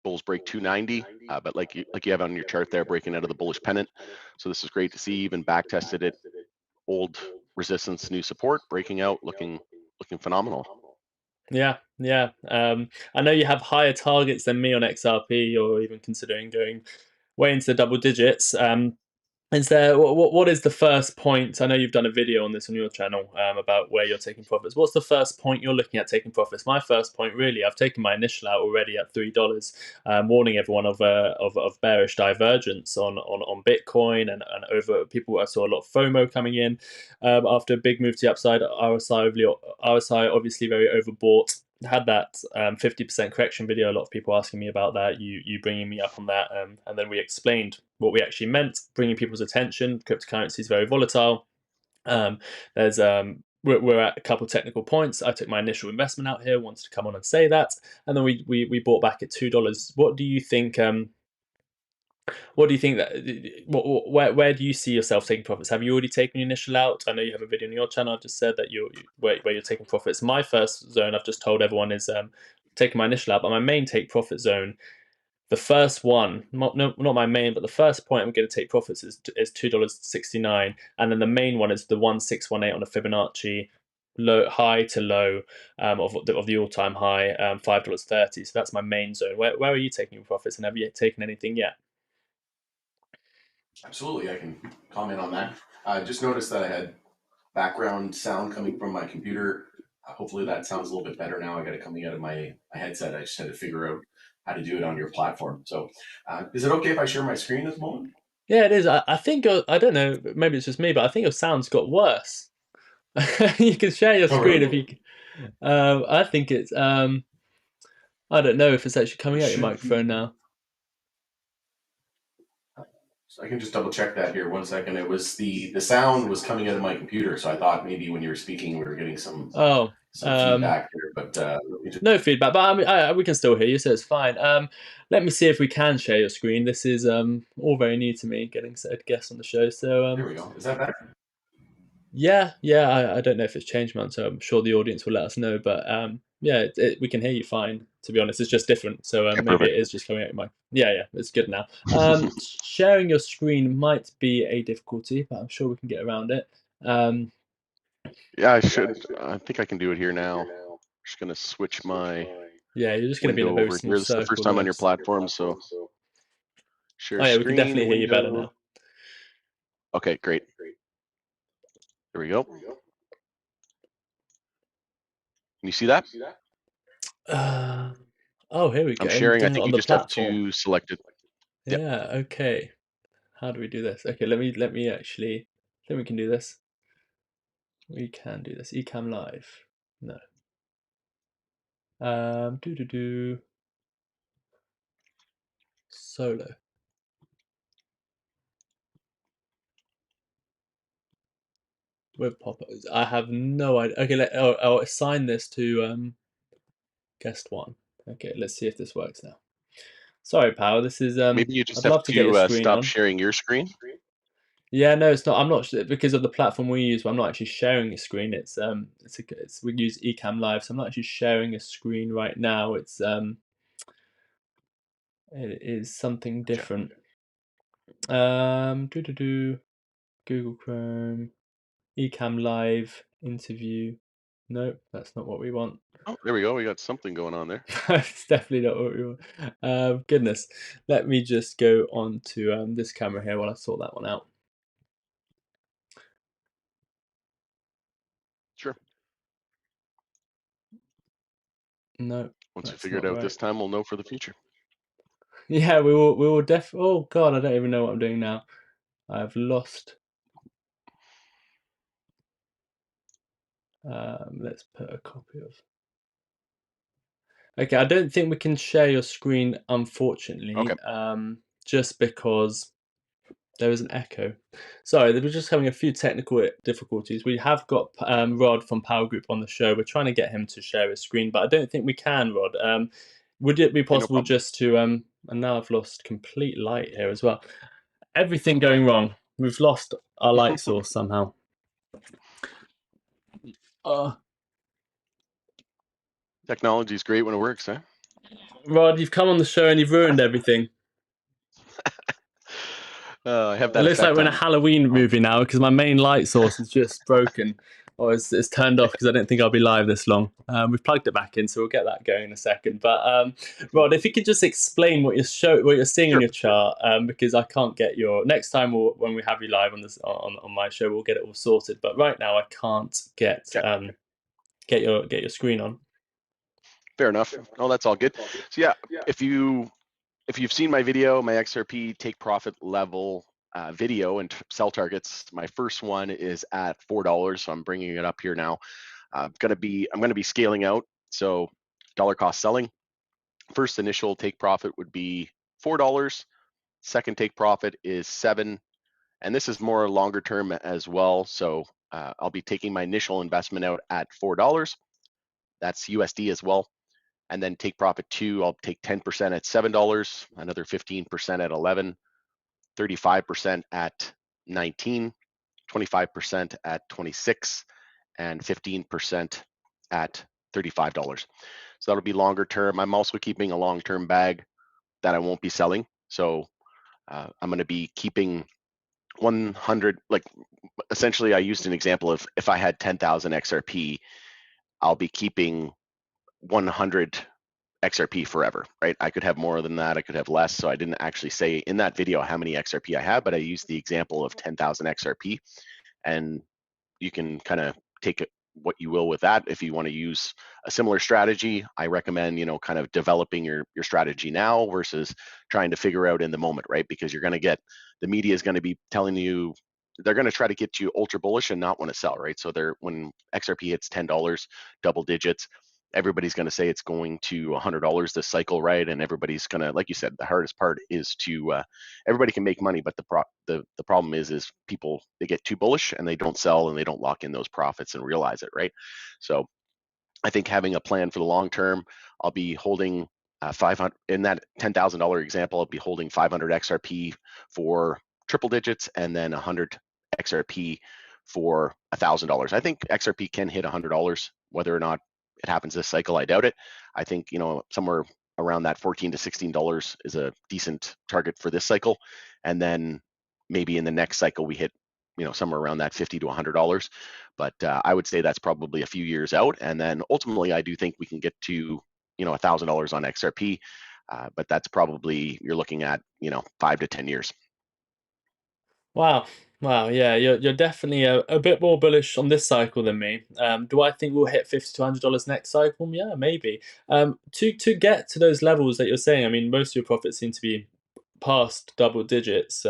bulls break 290, but like you have on your chart there, breaking out of the bullish pennant. So this is great to see. Even back tested it, old resistance, new support, breaking out, looking phenomenal. Yeah. I know you have higher targets than me on XRP, or even considering going way into the double digits. Is there what is the first point? I know you've done a video on this on your channel about where you're taking profits. What's the first point you're looking at taking profits? My first point, really, I've taken my initial out already at $3, warning everyone of bearish divergence on Bitcoin and over people. I saw a lot of FOMO coming in after a big move to the upside. RSI obviously very overbought. Had that 50% correction video. A lot of people asking me about that. You bringing me up on that, and then we explained what we actually meant, bringing people's attention. Cryptocurrency is very volatile. There's we're at a couple of technical points. I took my initial investment out here, wanted to come on and say that, and then we bought back at $2. What do you think? What do you think that? Where do you see yourself taking profits? Have you already taken your initial out? I know you have a video on your channel. I've just said that where you're taking profits. My first zone, I've just told everyone, is taking my initial out, but my main take profit zone, the first one, not my main, but the first point I'm going to take profits is $2.69, and then the main one is the 1618 on a Fibonacci high to low of the all-time high, $5.30. So that's my main zone. Where are you taking your profits, and have you taken anything yet? Absolutely, I can comment on that. I just noticed that I had background sound coming from my computer. Hopefully that sounds a little bit better now. I got it coming out of my headset. I just had to figure out how to do it on your platform. So is it okay if I share my screen at the moment? Yeah, it is. I think, I don't know, maybe it's just me, but I think your sound's got worse. You can share your screen if you... I think it's... I don't know if it's actually coming out your microphone now. So I can just double check that here 1 second. It was the sound was coming out of my computer, so I thought maybe when you were speaking we were getting some feedback here, but no feedback. But I mean, we can still hear you, so it's fine. Let me see if we can share your screen. This is all very new to me, getting a guest on the show. So there we go. Is that better? Yeah. I don't know if it's changed much, so I'm sure the audience will let us know. But yeah, we can hear you fine. To be honest, it's just different. So maybe perfect. it is just coming out of my... Yeah, it's good now. Sharing your screen might be a difficulty, but I'm sure we can get around it. Yeah, I should. I think I can do it here now. I'm just gonna switch my... Yeah, you're just going to be in a very small here. This is the first time on your platform, so share yeah, screen. we can definitely hear you better now. Okay, great. There we go. Can you see that? Oh, here we go. I'm sharing. I Doing it think on you the just have platform. to select it. Yep. Yeah. Okay. How do we do this? Okay. Let me actually. I think we can do this. We can do this. Ecamm live. No. Solo. With pop-ups. I have no idea. Okay. I'll assign this to guest one. Okay. Let's see if this works now. Sorry, pal. This is Maybe you just I'd have love to get your to screen stop on. sharing your screen. Yeah, no, it's not. I'm not because of the platform we use. I'm not actually sharing a screen. We use Ecamm Live, so I'm not actually sharing a screen right now. It is something different. Google Chrome, Ecamm Live interview. Nope, that's not what we want. Oh, there we go. We got something going on there. It's definitely not what we want. Goodness, let me just go on to this camera here while I sort that one out. Sure. No. Once we figure it out this time, we'll know for the future. Yeah, we will oh god, I don't even know what I'm doing now. I've lost. Let's put a copy of. Okay, I don't think we can share your screen, unfortunately. Okay. Just because there is an echo. Sorry, we're just having a few technical difficulties. We have got Rod from Power Group on the show. We're trying to get him to share his screen, but I don't think we can, Rod. Would it be possible just to and now I've lost complete light here as well. Everything going wrong. We've lost our light source somehow. Technology is great when it works, eh? Rod, you've come on the show and you've ruined everything. I have that. It looks like we're in a Halloween movie now because my main light source is just broken, or it's turned off because I don't think I'll be live this long. We've plugged it back in, so we'll get that going in a second. But Rod, if you could just explain what you're seeing on your chart, because I can't get your next time when we have you live on this on my show, we'll get it all sorted. But right now, I can't get your screen on. Fair enough. Oh, that's all good. So yeah, if you've seen my video, my XRP take profit level video and sell targets, my first one is at $4, so I'm bringing it up here now. I'm gonna be scaling out, so dollar cost selling. First initial take profit would be $4. Second take profit is $7, and this is more longer term as well. So I'll be taking my initial investment out at $4. That's USD as well. And then take profit 2, I'll take 10% at $7, another 15% at 11, 35% at 19, 25% at 26, and 15% at $35. So that'll be longer term. I'm also keeping a long-term bag that I won't be selling. So I'm going to be keeping 100, like essentially I used an example of if I had 10,000 XRP, I'll be keeping 100 XRP forever, right? I could have more than that, I could have less. So I didn't actually say in that video how many XRP I have, but I used the example of 10,000 XRP, and you can kind of take it what you will with that. If you want to use a similar strategy, I recommend, kind of developing your strategy now versus trying to figure out in the moment, right? Because you're going to get, the media is going to be telling you, they're going to try to get you ultra bullish and not want to sell, right? So when XRP hits $10, double digits, everybody's going to say it's going to $100 this cycle, right? And everybody's going to, like you said, the hardest part is to everybody can make money, but the problem is people, they get too bullish and they don't sell and they don't lock in those profits and realize it, right? So I think having a plan for the long term, I'll be holding 500 in that $10,000 example. I'll be holding 500 XRP for triple digits and then 100 XRP for $1,000. I think XRP can hit $100. Whether or not it happens this cycle, I doubt it. I think somewhere around that $14 to $16 is a decent target for this cycle, and then maybe in the next cycle we hit somewhere around that $50 to $100. But I would say that's probably a few years out, and then ultimately I do think we can get to $1,000 on XRP, but that's probably, you're looking at 5 to 10 years. Wow. Wow, yeah, you're definitely a bit more bullish on this cycle than me. Do I think we'll hit $50 to $100 next cycle? Yeah, maybe. To get to those levels that you're saying, I mean, most of your profits seem to be past double digits,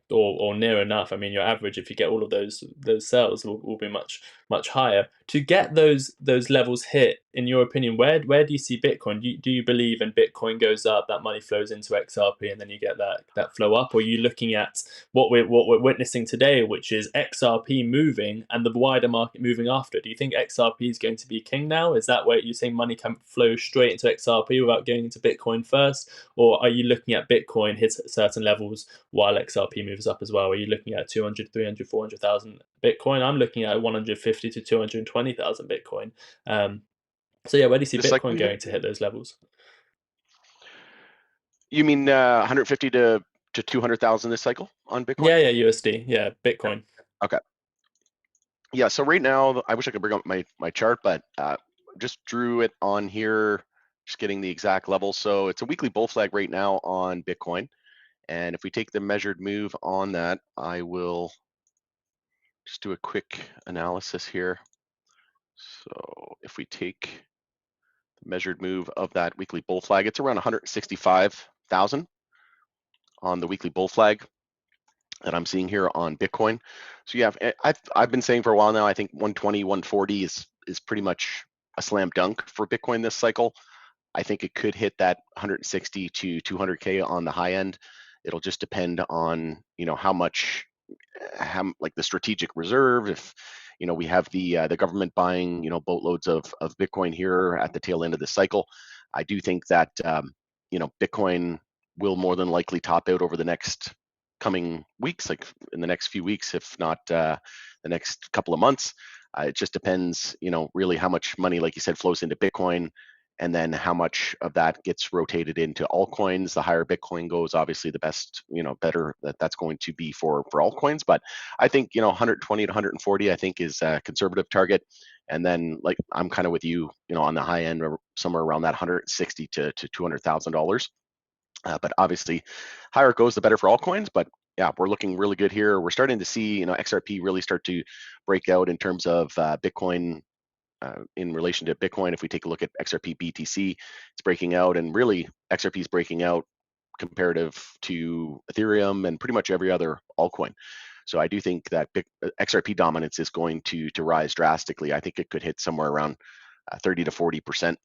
or near enough. I mean, your average, if you get all of those sales, will be much higher. To get those levels hit, in your opinion, where do you see Bitcoin? Do you believe in Bitcoin goes up, that money flows into XRP, and then you get that flow up? Or are you looking at what we're witnessing today, which is XRP moving and the wider market moving after? Do you think XRP is going to be king now? Is that where you saying money can flow straight into XRP without going into Bitcoin first? Or are you looking at Bitcoin hit certain levels while XRP moves up as well? Are you looking at 200, 300, 400,000 Bitcoin? I'm looking at 150 to 220,000 Bitcoin. So yeah, where do you see This cycle, Bitcoin you mean? going to hit those levels? You mean 150 to 200,000 this cycle on Bitcoin? Yeah, USD. Yeah, Bitcoin. Okay. Yeah, so right now, I wish I could bring up my chart, but just drew it on here, just getting the exact level. So it's a weekly bull flag right now on Bitcoin. And if we take the measured move on that, I will just do a quick analysis here. So if we take the measured move of that weekly bull flag, it's around 165,000 on the weekly bull flag that I'm seeing here on Bitcoin. So yeah, I've been saying for a while now, I think 120, 140 is pretty much a slam dunk for Bitcoin this cycle. I think it could hit that 160 to 200K on the high end. It'll just depend on, how much, like the strategic reserve, if, we have the government buying, boatloads of Bitcoin here at the tail end of the cycle. I do think that, Bitcoin will more than likely top out over the next coming weeks, like in the next few weeks, if not the next couple of months. It just depends, really how much money, like you said, flows into Bitcoin, and then how much of that gets rotated into altcoins. The higher Bitcoin goes, obviously, the best, better that's going to be for altcoins. But I think 120 to 140, I think, is a conservative target. And then, like, I'm kind of with you, on the high end, or somewhere around that 160 to $200,000. But obviously, higher it goes, the better for altcoins. But yeah, we're looking really good here. We're starting to see, XRP really start to break out in terms of Bitcoin. In relation to Bitcoin, if we take a look at XRP BTC, it's breaking out, and really XRP is breaking out comparative to Ethereum and pretty much every other altcoin. So I do think that XRP dominance is going to rise drastically. I think it could hit somewhere around 30 to 40%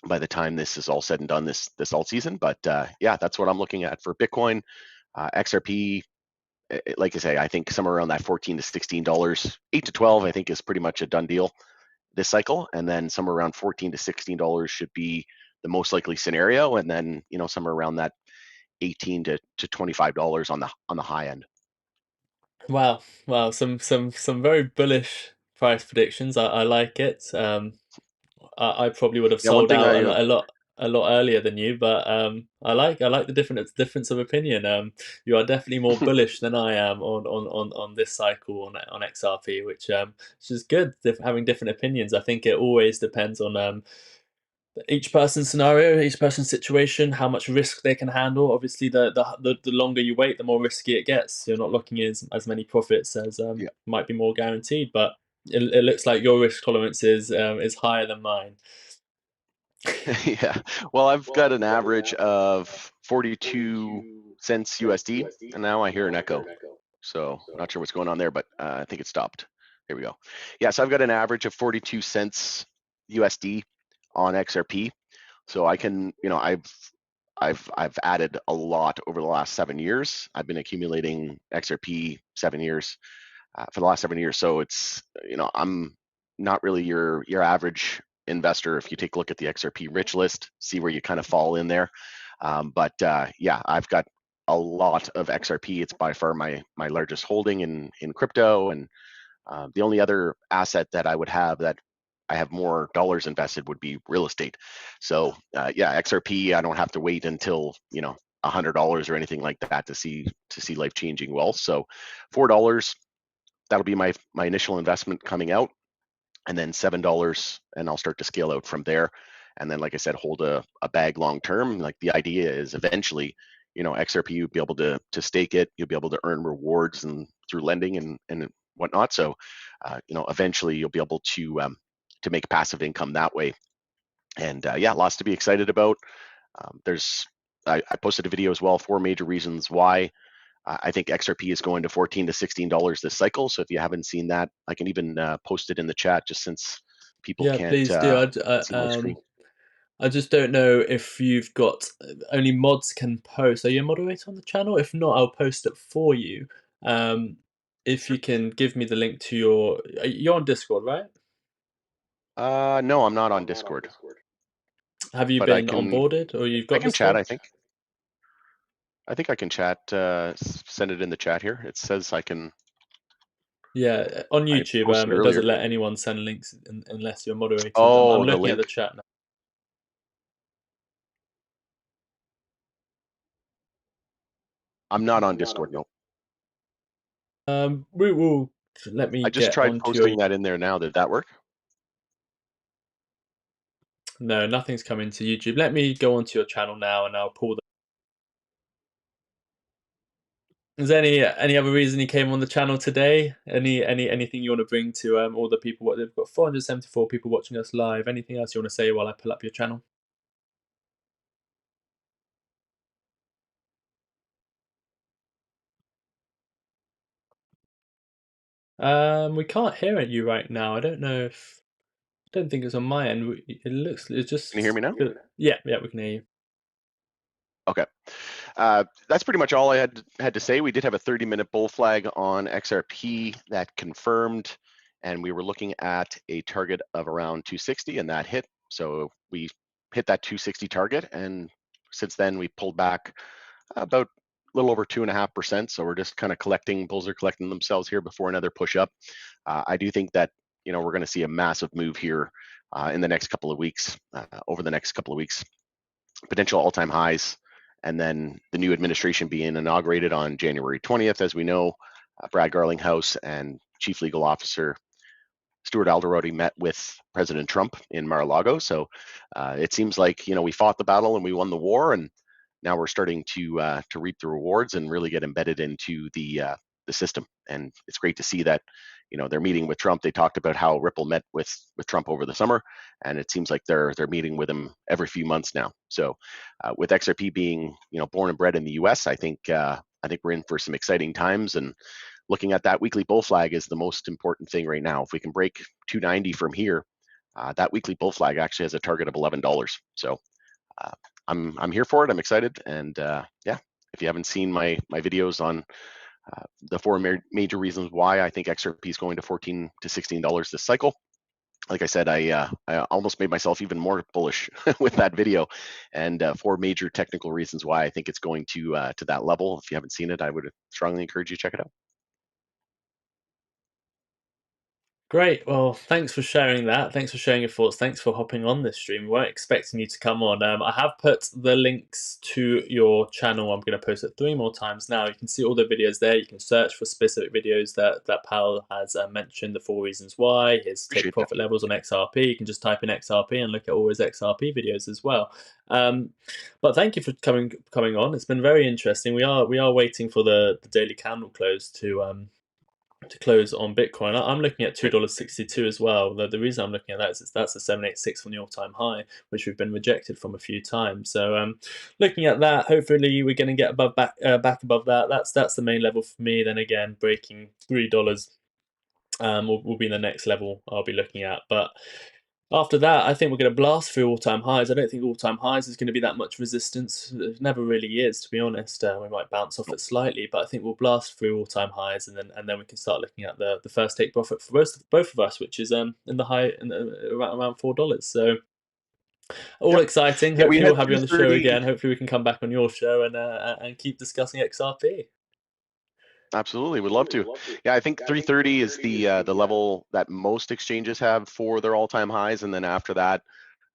by the time this is all said and done this alt season. But yeah, that's what I'm looking at for Bitcoin. XRP, like I say, I think somewhere around that $14 to $16, 8 to 12, I think is pretty much a done deal this cycle, and then somewhere around $14 to $16 should be the most likely scenario, and then somewhere around that $18 to $25 on the high end. Wow, wow, some very bullish price predictions. I like it. I probably would have Yeah, one sold thing out I a lot earlier than you, but I like the difference of opinion. You are definitely more bullish than I am on this cycle on XRP, which is good. Having different opinions, I think it always depends on each person's scenario, each person's situation, how much risk they can handle. Obviously, the longer you wait, the more risky it gets. You're not looking at as many profits as yeah. might be more guaranteed, but it looks like your risk tolerance is higher than mine. Yeah, well, I've got an average of 42 cents USD, and now I hear an echo. So not sure what's going on there, but I think it stopped. Here we go. Yeah, so I've got an average of 42 cents USD on XRP. So I can, I've added a lot over the last 7 years. I've been accumulating XRP 7 years for the last 7 years. So it's, I'm not really your average investor. If you take a look at the XRP rich list, see where you kind of fall in there. But yeah, I've got a lot of XRP. It's by far my largest holding in crypto, and the only other asset that I would have that I have more dollars invested would be real estate. So yeah, XRP, I don't have to wait until $100 or anything like that to see life changing wealth. So $4, that'll be my initial investment coming out, and then $7, and I'll start to scale out from there. And then, like I said, hold a bag long term. Like, the idea is eventually, XRP, you'll be able to stake it, you'll be able to earn rewards and through lending and whatnot. So eventually you'll be able to make passive income that way. And yeah, lots to be excited about. I posted a video as well, 4 major reasons why I think XRP is going to $14 to $16 this cycle. So if you haven't seen that, I can even post it in the chat, just since people can't please do. see my screen. I just don't know if you've got, only mods can post. Are you a moderator on the channel? If not, I'll post it for you. If you can give me the link to you're on Discord, right? No, I'm not on Discord. Have you been onboarded, or you've got? I can Discord? chat. I think I can chat. Send it in the chat here. It says I can. Yeah, on YouTube, it doesn't let anyone send links unless you're moderated. Oh, I'm looking at the chat now. I'm not on Discord, no. We will. Let me. I just tried posting that in there now. Did that work? No, nothing's coming to YouTube. Let me go onto your channel now, and I'll pull the. Is there any other reason you came on the channel today? Anything you want to bring to all the people? What they've got 474 people watching us live. Anything else you want to say while I pull up your channel? We can't hear you right now. I don't know if. I don't think it's on my end. It's just. Can you hear me now? Yeah, we can hear you. Okay. That's pretty much all I had to say. We did have a 30-minute bull flag on XRP that confirmed, and we were looking at a target of around 260, and that hit. So we hit that 260 target, and since then we pulled back about a little over 2.5%. So we're just kind of collecting. Bulls are collecting themselves here before another push up. I do think that we're going to see a massive move here in the next couple of weeks. Over the next couple of weeks, potential all-time highs. And then the new administration being inaugurated on January 20th, as we know. Brad Garlinghouse and Chief Legal Officer Stuart Alderoty met with President Trump in Mar-a-Lago. So it seems like we fought the battle and we won the war, and now we're starting to reap the rewards and really get embedded into the system. And it's great to see that they're meeting with Trump. They talked about how Ripple met with Trump over the summer, and it seems like they're meeting with him every few months now. So with XRP being born and bred in the U.S., I think we're in for some exciting times. And looking at that weekly bull flag is the most important thing right now. If we can break 290 from here, that weekly bull flag actually has a target of $11. So I'm here for it. I'm excited, and yeah, if you haven't seen my videos on the 4 major reasons why I think XRP is going to $14 to $16 this cycle. Like I said, I almost made myself even more bullish with that video, and 4 major technical reasons why I think it's going to that level. If you haven't seen it, I would strongly encourage you to check it out. Great. Well, thanks for sharing that. Thanks for sharing your thoughts. Thanks for hopping on this stream. We weren't expecting you to come on. I have put the links to your channel. I'm going to post it 3 more times now. You can see all the videos there. You can search for specific videos that Powell has mentioned, the 4 reasons why, his take profit levels on XRP. You can just type in XRP and look at all his XRP videos as well. But thank you for coming on. It's been very interesting. We are waiting for the daily candle close to close on Bitcoin. I'm looking at $2.62 as well. The reason I'm looking at that is that's a 786 from the all-time high, which we've been rejected from a few times. So looking at that, hopefully we're going to get back above that. That's the main level for me. Then again, breaking $3 will be the next level I'll be looking at. But after that, I think we're going to blast through all-time highs. I don't think all-time highs is going to be that much resistance. It never really is, to be honest. We might bounce off it slightly, but I think we'll blast through all-time highs, and then we can start looking at the first take profit for both of us, which is in the high around $4. So all exciting. Hopefully we'll have you on the show again. Hopefully we can come back on your show and keep discussing XRP. Absolutely, would love to. Yeah, I think 330 is the level that most exchanges have for their all-time highs, and then after that,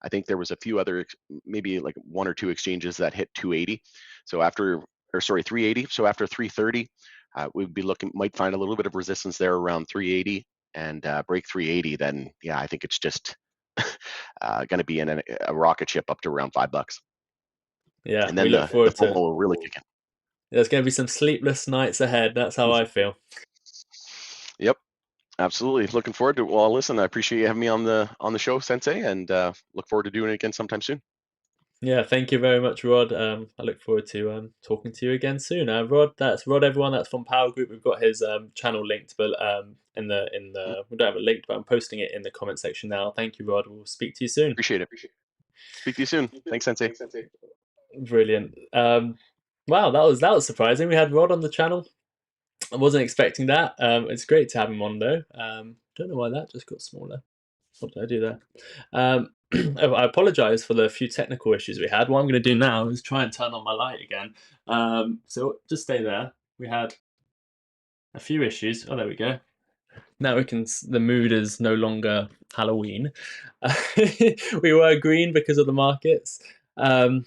I think there was a few other, maybe like 1 or 2 exchanges that hit 280. So 380. So after 330, we'd be might find a little bit of resistance there around 380, and break 380. Then yeah, I think it's just going to be in a rocket ship up to around $5. Yeah, and we then look the forward to FOMO will really kick in. There's going to be some sleepless nights ahead. That's how I feel. Yep, absolutely. Looking forward to it. Well, listen, I appreciate you having me on the show, Sensei, and look forward to doing it again sometime soon. Yeah, thank you very much, Rod. I look forward to talking to you again soon. Rod, that's Rod. Everyone, that's from Power Group. We've got his channel linked, but we don't have it linked, but I'm posting it in the comment section now. Thank you, Rod. We'll speak to you soon. Appreciate it. Speak to you soon. Thanks, Sensei. Brilliant. Wow, that was surprising. We had Rod on the channel. I wasn't expecting that. It's great to have him on though. Don't know why that just got smaller. What did I do there? I apologize for the few technical issues we had. What I'm going to do now is try and turn on my light again. So just stay there. We had a few issues. Oh, there we go. Now we can. The mood is no longer Halloween. We were green because of the markets. And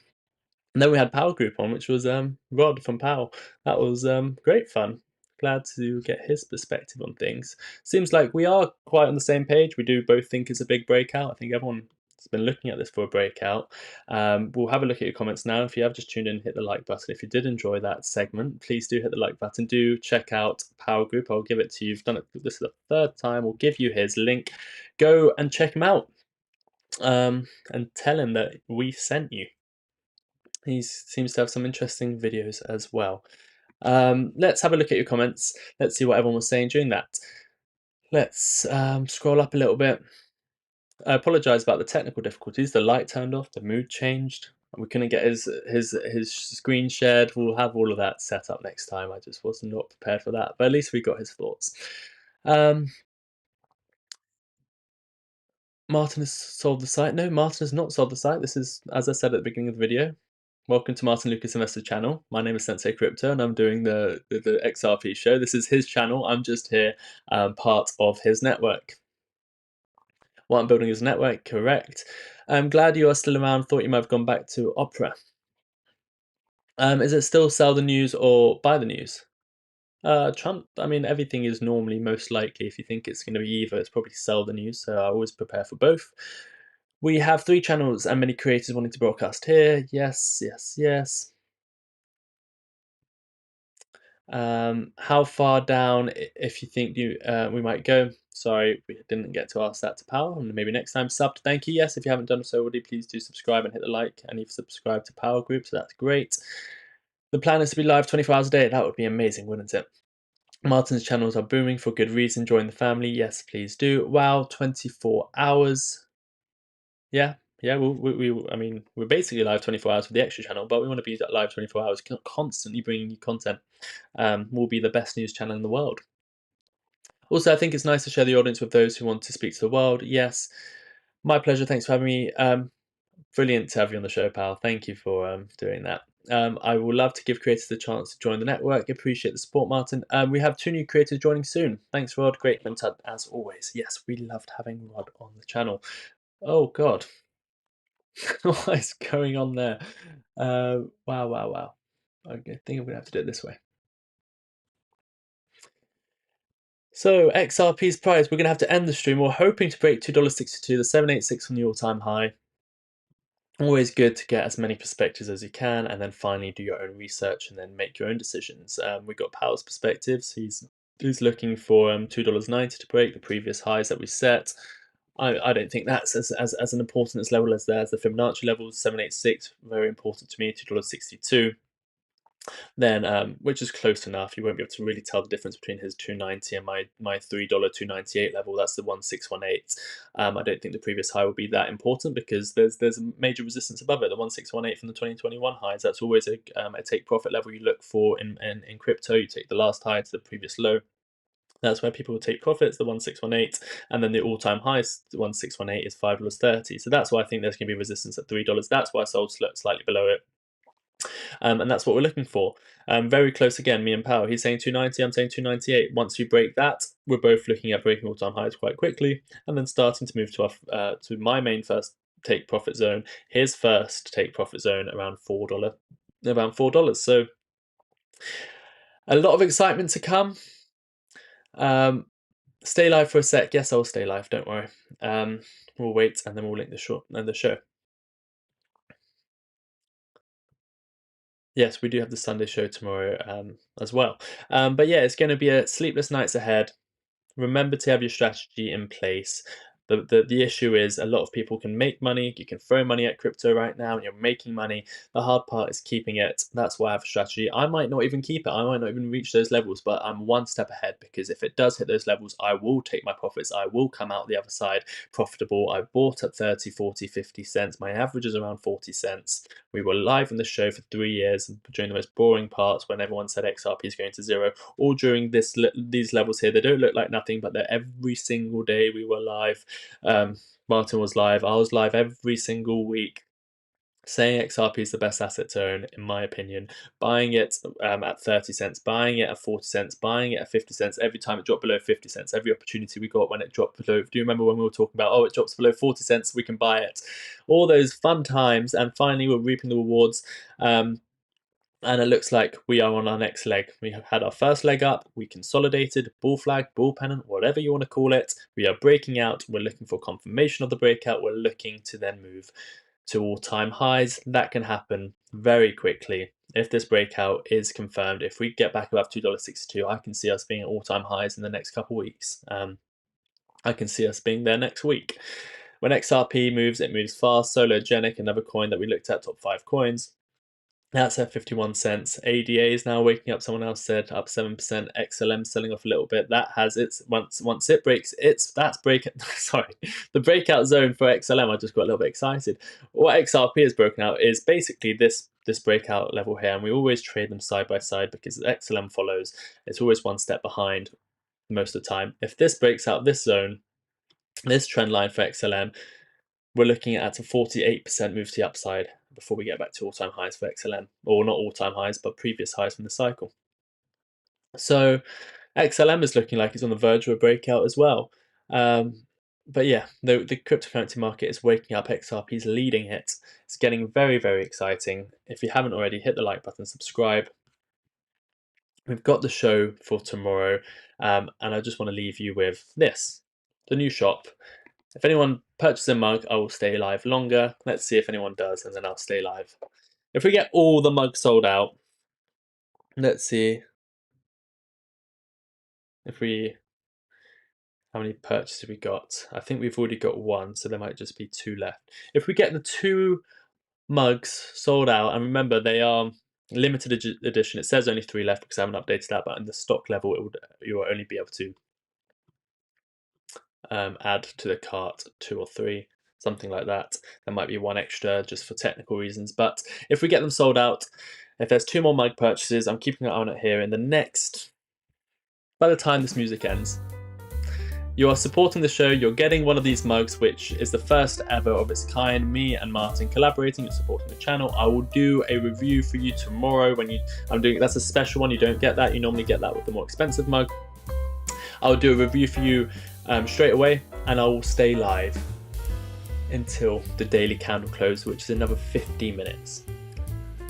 then we had Power Group on, which was Rod from Power. That was great fun. Glad to get his perspective on things. Seems like we are quite on the same page. We do both think it's a big breakout. I think everyone's been looking at this for a breakout. We'll have a look at your comments now. If you have just tuned in, hit the like button. If you did enjoy that segment, please do hit the like button. Do check out Power Group. I'll give it to you. You've done it. This is the third time. We'll give you his link. Go and check him out and tell him that we sent you. He seems to have some interesting videos as well. Let's have a look at your comments. Let's see what everyone was saying during that. Let's scroll up a little bit. I apologise about the technical difficulties. The light turned off, the mood changed. We couldn't get his screen shared. We'll have all of that set up next time. I just was not prepared for that, but at least we got his thoughts. Martyn has sold the site. No, Martyn has not sold the site. This is, as I said at the beginning of the video, welcome to Martyn Lucas Investor channel. My name is Sensei Crypto and I'm doing the XRP show. This is his channel. I'm just here, part of his network. What I'm building is a network, correct. I'm glad you are still around. Thought you might have gone back to Opera. Is it still sell the news or buy the news? Trump, I mean, everything is normally most likely, if you think it's going to be either, it's probably sell the news, so I always prepare for both. We have 3 channels and many creators wanting to broadcast here. Yes, yes, yes. How far down, if you think we might go? Sorry, we didn't get to ask that to Power, and maybe next time. Subbed, thank you. Yes, if you haven't done so already, please do subscribe and hit the like, and you've subscribed to Power Group, so that's great. The plan is to be live 24 hours a day. That would be amazing, wouldn't it? Martyn's channels are booming for good reason. Join the family. Yes, please do. Wow, 24 hours. Yeah, yeah. I mean, we're basically live 24 hours for the extra channel, but we want to be live 24 hours, constantly bringing you content. We'll be the best news channel in the world. Also, I think it's nice to share the audience with those who want to speak to the world. Yes, my pleasure. Thanks for having me. Brilliant to have you on the show, pal. Thank you for doing that. I will love to give creators the chance to join the network. Appreciate the support, Martyn. We have 2 new creators joining soon. Thanks, Rod. Great content as always. Yes, we loved having Rod on the channel. Oh, God. What is going on there? Wow. I think I'm going to have to do it this way. So, XRP's price, we're going to have to end the stream. We're hoping to break $2.62, the 786 from the all-time high. Always good to get as many perspectives as you can, and then finally do your own research and then make your own decisions. We got Powell's perspectives. He's looking for $2.90 to break the previous highs that we set. I don't think that's as an important level as the Fibonacci levels. 786, very important to me. $2.62. Then, which is close enough. You won't be able to really tell the difference between his 290 and my $3 298 level. That's the 1618. I don't think the previous high will be that important because there's a major resistance above it. The 1618 from the 2021 highs. That's always a take profit level you look for in crypto. You take the last high to the previous low. That's where people will take profits, the 1618, and then the all-time highest, the 1618, is $5.30. So that's why I think there's going to be resistance at $3. That's why I sold slightly below it. And that's what we're looking for. Very close again, me and Power. He's saying 290, I'm saying 298. Once you break that, we're both looking at breaking all-time highs quite quickly, and then starting to move to my main first take profit zone. His first take profit zone around $4. So a lot of excitement to come. Stay live for a sec. Yes, I'll stay live. Don't worry. We'll wait, and then we'll link the show. Yes, we do have the Sunday show tomorrow as well. But yeah, it's going to be a sleepless nights ahead. Remember to have your strategy in place. The issue is a lot of people can make money. You can throw money at crypto right now and you're making money. The hard part is keeping it. That's why I have a strategy. I might not even keep it. I might not even reach those levels, but I'm one step ahead, because if it does hit those levels, I will take my profits. I will come out the other side profitable. I bought at 30, 40, 50 cents. My average is around 40 cents. We were live on the show for 3 years during the most boring parts when everyone said XRP is going to zero. All during these levels here, they don't look like nothing, but they're every single day we were live. Martyn was live. I was live every single week, saying XRP is the best asset to own, in my opinion. Buying it at 30 cents, buying it at 40 cents, buying it at 50 cents every time it dropped below 50 cents. Every opportunity we got when it dropped below. Do you remember when we were talking about, oh, it drops below 40 cents, we can buy it? All those fun times, and finally we're reaping the rewards. And it looks like we are on our next leg. We have had our first leg up. We consolidated, bull flag, bull pennant, whatever you want to call it. We are breaking out. We're looking for confirmation of the breakout. We're looking to then move to all-time highs. That can happen very quickly. If this breakout is confirmed, if we get back above $2.62, I can see us being at all-time highs in the next couple of weeks. I can see us being there next week. When XRP moves, it moves fast. Sologenic, another coin that we looked at, top 5 coins. That's at 51 cents. ADA is now waking up. Someone else said up 7%. XLM selling off a little bit. That has its once it breaks the breakout zone for XLM. I just got a little bit excited. What XRP has broken out is basically this breakout level here, and we always trade them side by side because XLM follows. It's always one step behind most of the time. If this breaks out this zone, this trend line for XLM, we're looking at a 48% move to the upside before we get back to all-time highs for XLM. Or not all-time highs, but previous highs from the cycle. So XLM is looking like it's on the verge of a breakout as well. But yeah, the cryptocurrency market is waking up. XRP is leading it. It's getting very, very exciting. If you haven't already, hit the like button, subscribe. We've got the show for tomorrow, and I just want to leave you with this. The new shop. If anyone purchases a mug, I will stay live longer. Let's see if anyone does, and then I'll stay live. If we get all the mugs sold out, let's see if we... How many purchases we got? I think we've already got one, so there might just be 2 left. If we get the 2 mugs sold out, and remember they are limited edition, it says only 3 left because I haven't updated that, but in the stock level, you will only be able to add to the cart 2 or 3, something like that. There might be 1 extra just for technical reasons, but if we get them sold out, if there's 2 more mug purchases, I'm keeping an eye on it here. In the next, by the time this music ends, you are supporting the show. You're getting one of these mugs, which is the first ever of its kind. Me and Martyn collaborating. You're supporting the channel. I will do a review for you tomorrow. That's a special one. You don't get that. You normally get that with the more expensive mug. I'll do a review for you straight away, and I will stay live until the daily candle close, which is another 15 minutes.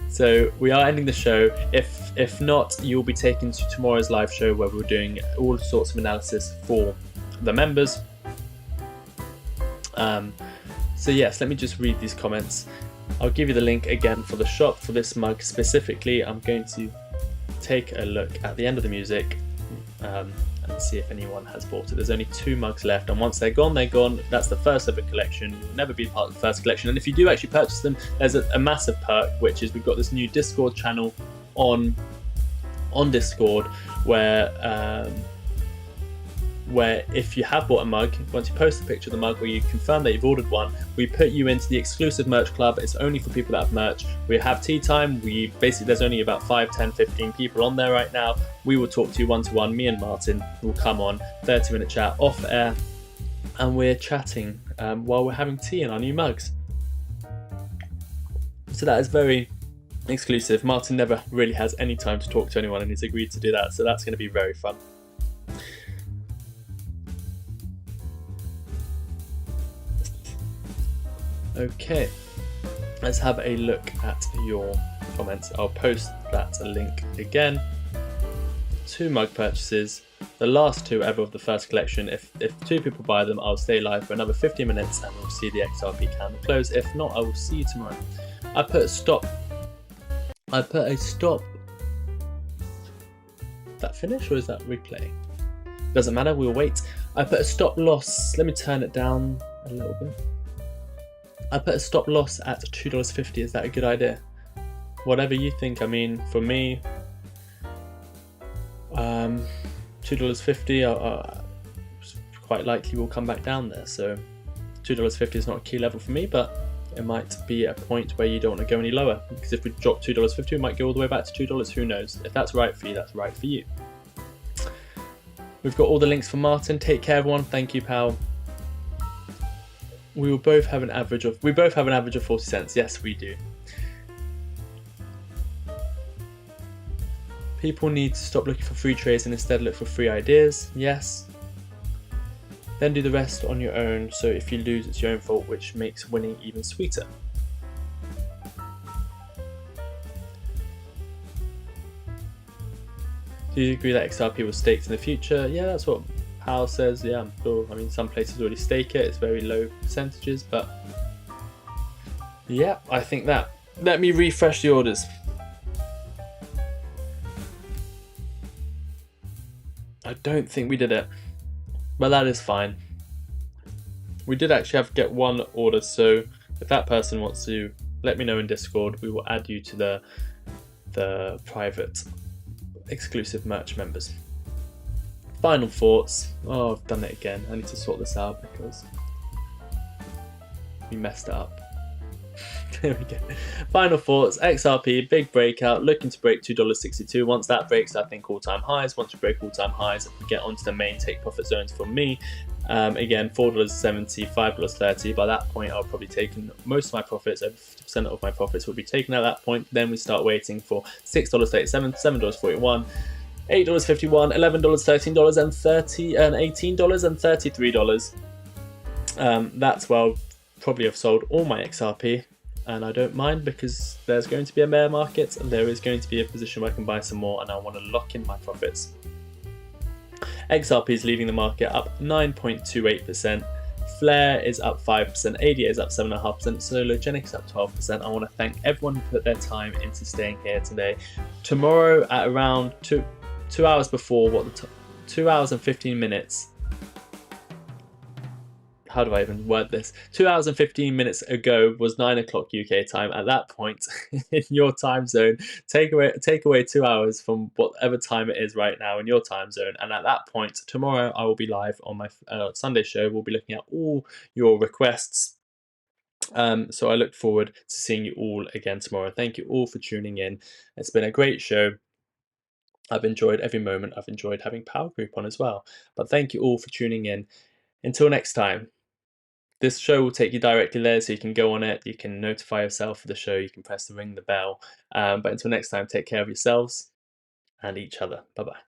So we are ending the show. If not, you'll be taken to tomorrow's live show where we're doing all sorts of analysis for the members. So yes, let me just read these comments. I'll give you the link again for the shop for this mug specifically. I'm going to take a look at the end of the music and see if anyone has bought it. There's only 2 mugs left, and once they're gone, they're gone. That's the first ever collection. You'll never be part of the first collection. And if you do actually purchase them, there's a massive perk, which is we've got this new Discord channel on Discord where if you have bought a mug, once you post a picture of the mug or you confirm that you've ordered one, we put you into the exclusive merch club. It's only for people that have merch. We have tea time. There's only about 5, 10, 15 people on there right now. We will talk to you one-to-one. Me and Martyn will come on, 30-minute chat off air, and we're chatting while we're having tea in our new mugs. So that is very exclusive. Martyn never really has any time to talk to anyone, and he's agreed to do that, so that's going to be very fun. Okay, let's have a look at your comments. I'll post that link again. 2 mug purchases, the last 2 ever of the first collection. If 2 people buy them, I'll stay live for another 15 minutes and we'll see the XRP candle close. If not, I will see you tomorrow. I put a stop I put a stop. That finish or is that replay? Doesn't matter, we'll wait. I put a stop loss. Let me turn it down a little bit. I put a stop loss at $2.50. Is that a good idea? Whatever you think. I mean, for me, $2.50 quite likely will come back down there. So $2.50 is not a key level for me, but it might be a point where you don't want to go any lower, because if we drop $2.50, we might go all the way back to $2. Who knows? If that's right for you, that's right for you. We've got all the links for Martyn. Take care, everyone. Thank you, pal. We will both have an average of 40 cents. Yes, we do. People need to stop looking for free trades and instead look for free ideas. Yes. Then do the rest on your own, so if you lose, it's your own fault, which makes winning even sweeter. Do you agree that XRP will stake in the future? Yeah, that's what Pal says. Yeah, I'm sure. I mean, some places already stake it. It's very low percentages, but yeah, I think that. Let me refresh the orders. I don't think we did it, but that is fine. We did actually have to get one order, so if that person wants to let me know in Discord, we will add you to the private exclusive merch members. Final thoughts. Oh, I've done it again. I need to sort this out because we messed it up. There we go. Final thoughts. XRP, big breakout, looking to break $2.62. Once that breaks, I think all-time highs. Once we break all-time highs, get onto the main take profit zones for me. Again, $4.70, $5.30. By that point, I'll probably taken most of my profits. Over 50% of my profits will be taken at that point. Then we start waiting for $6.37, $7.41, $8.51, $11, $13, and $18 and $33. That's where I'll probably have sold all my XRP. And I don't mind, because there's going to be a bear market and there is going to be a position where I can buy some more, and I want to lock in my profits. XRP is leaving the market up 9.28%. Flare is up 5%. ADA is up 7.5%. Sologenic is up 12%. I want to thank everyone who put their time into staying here today. Tomorrow at around 2 hours before 2 hours and 15 minutes. How do I even word this? 2 hours and 15 minutes ago was 9 o'clock UK time. At that point in your time zone, take away 2 hours from whatever time it is right now in your time zone. And at that point, tomorrow I will be live on my Sunday show. We'll be looking at all your requests. So I look forward to seeing you all again tomorrow. Thank you all for tuning in. It's been a great show. I've enjoyed every moment. I've enjoyed having Power Group on as well. But thank you all for tuning in. Until next time. This show will take you directly there, so you can go on it, you can notify yourself for the show, you can press the ring the bell. But until next time, take care of yourselves and each other. Bye-bye.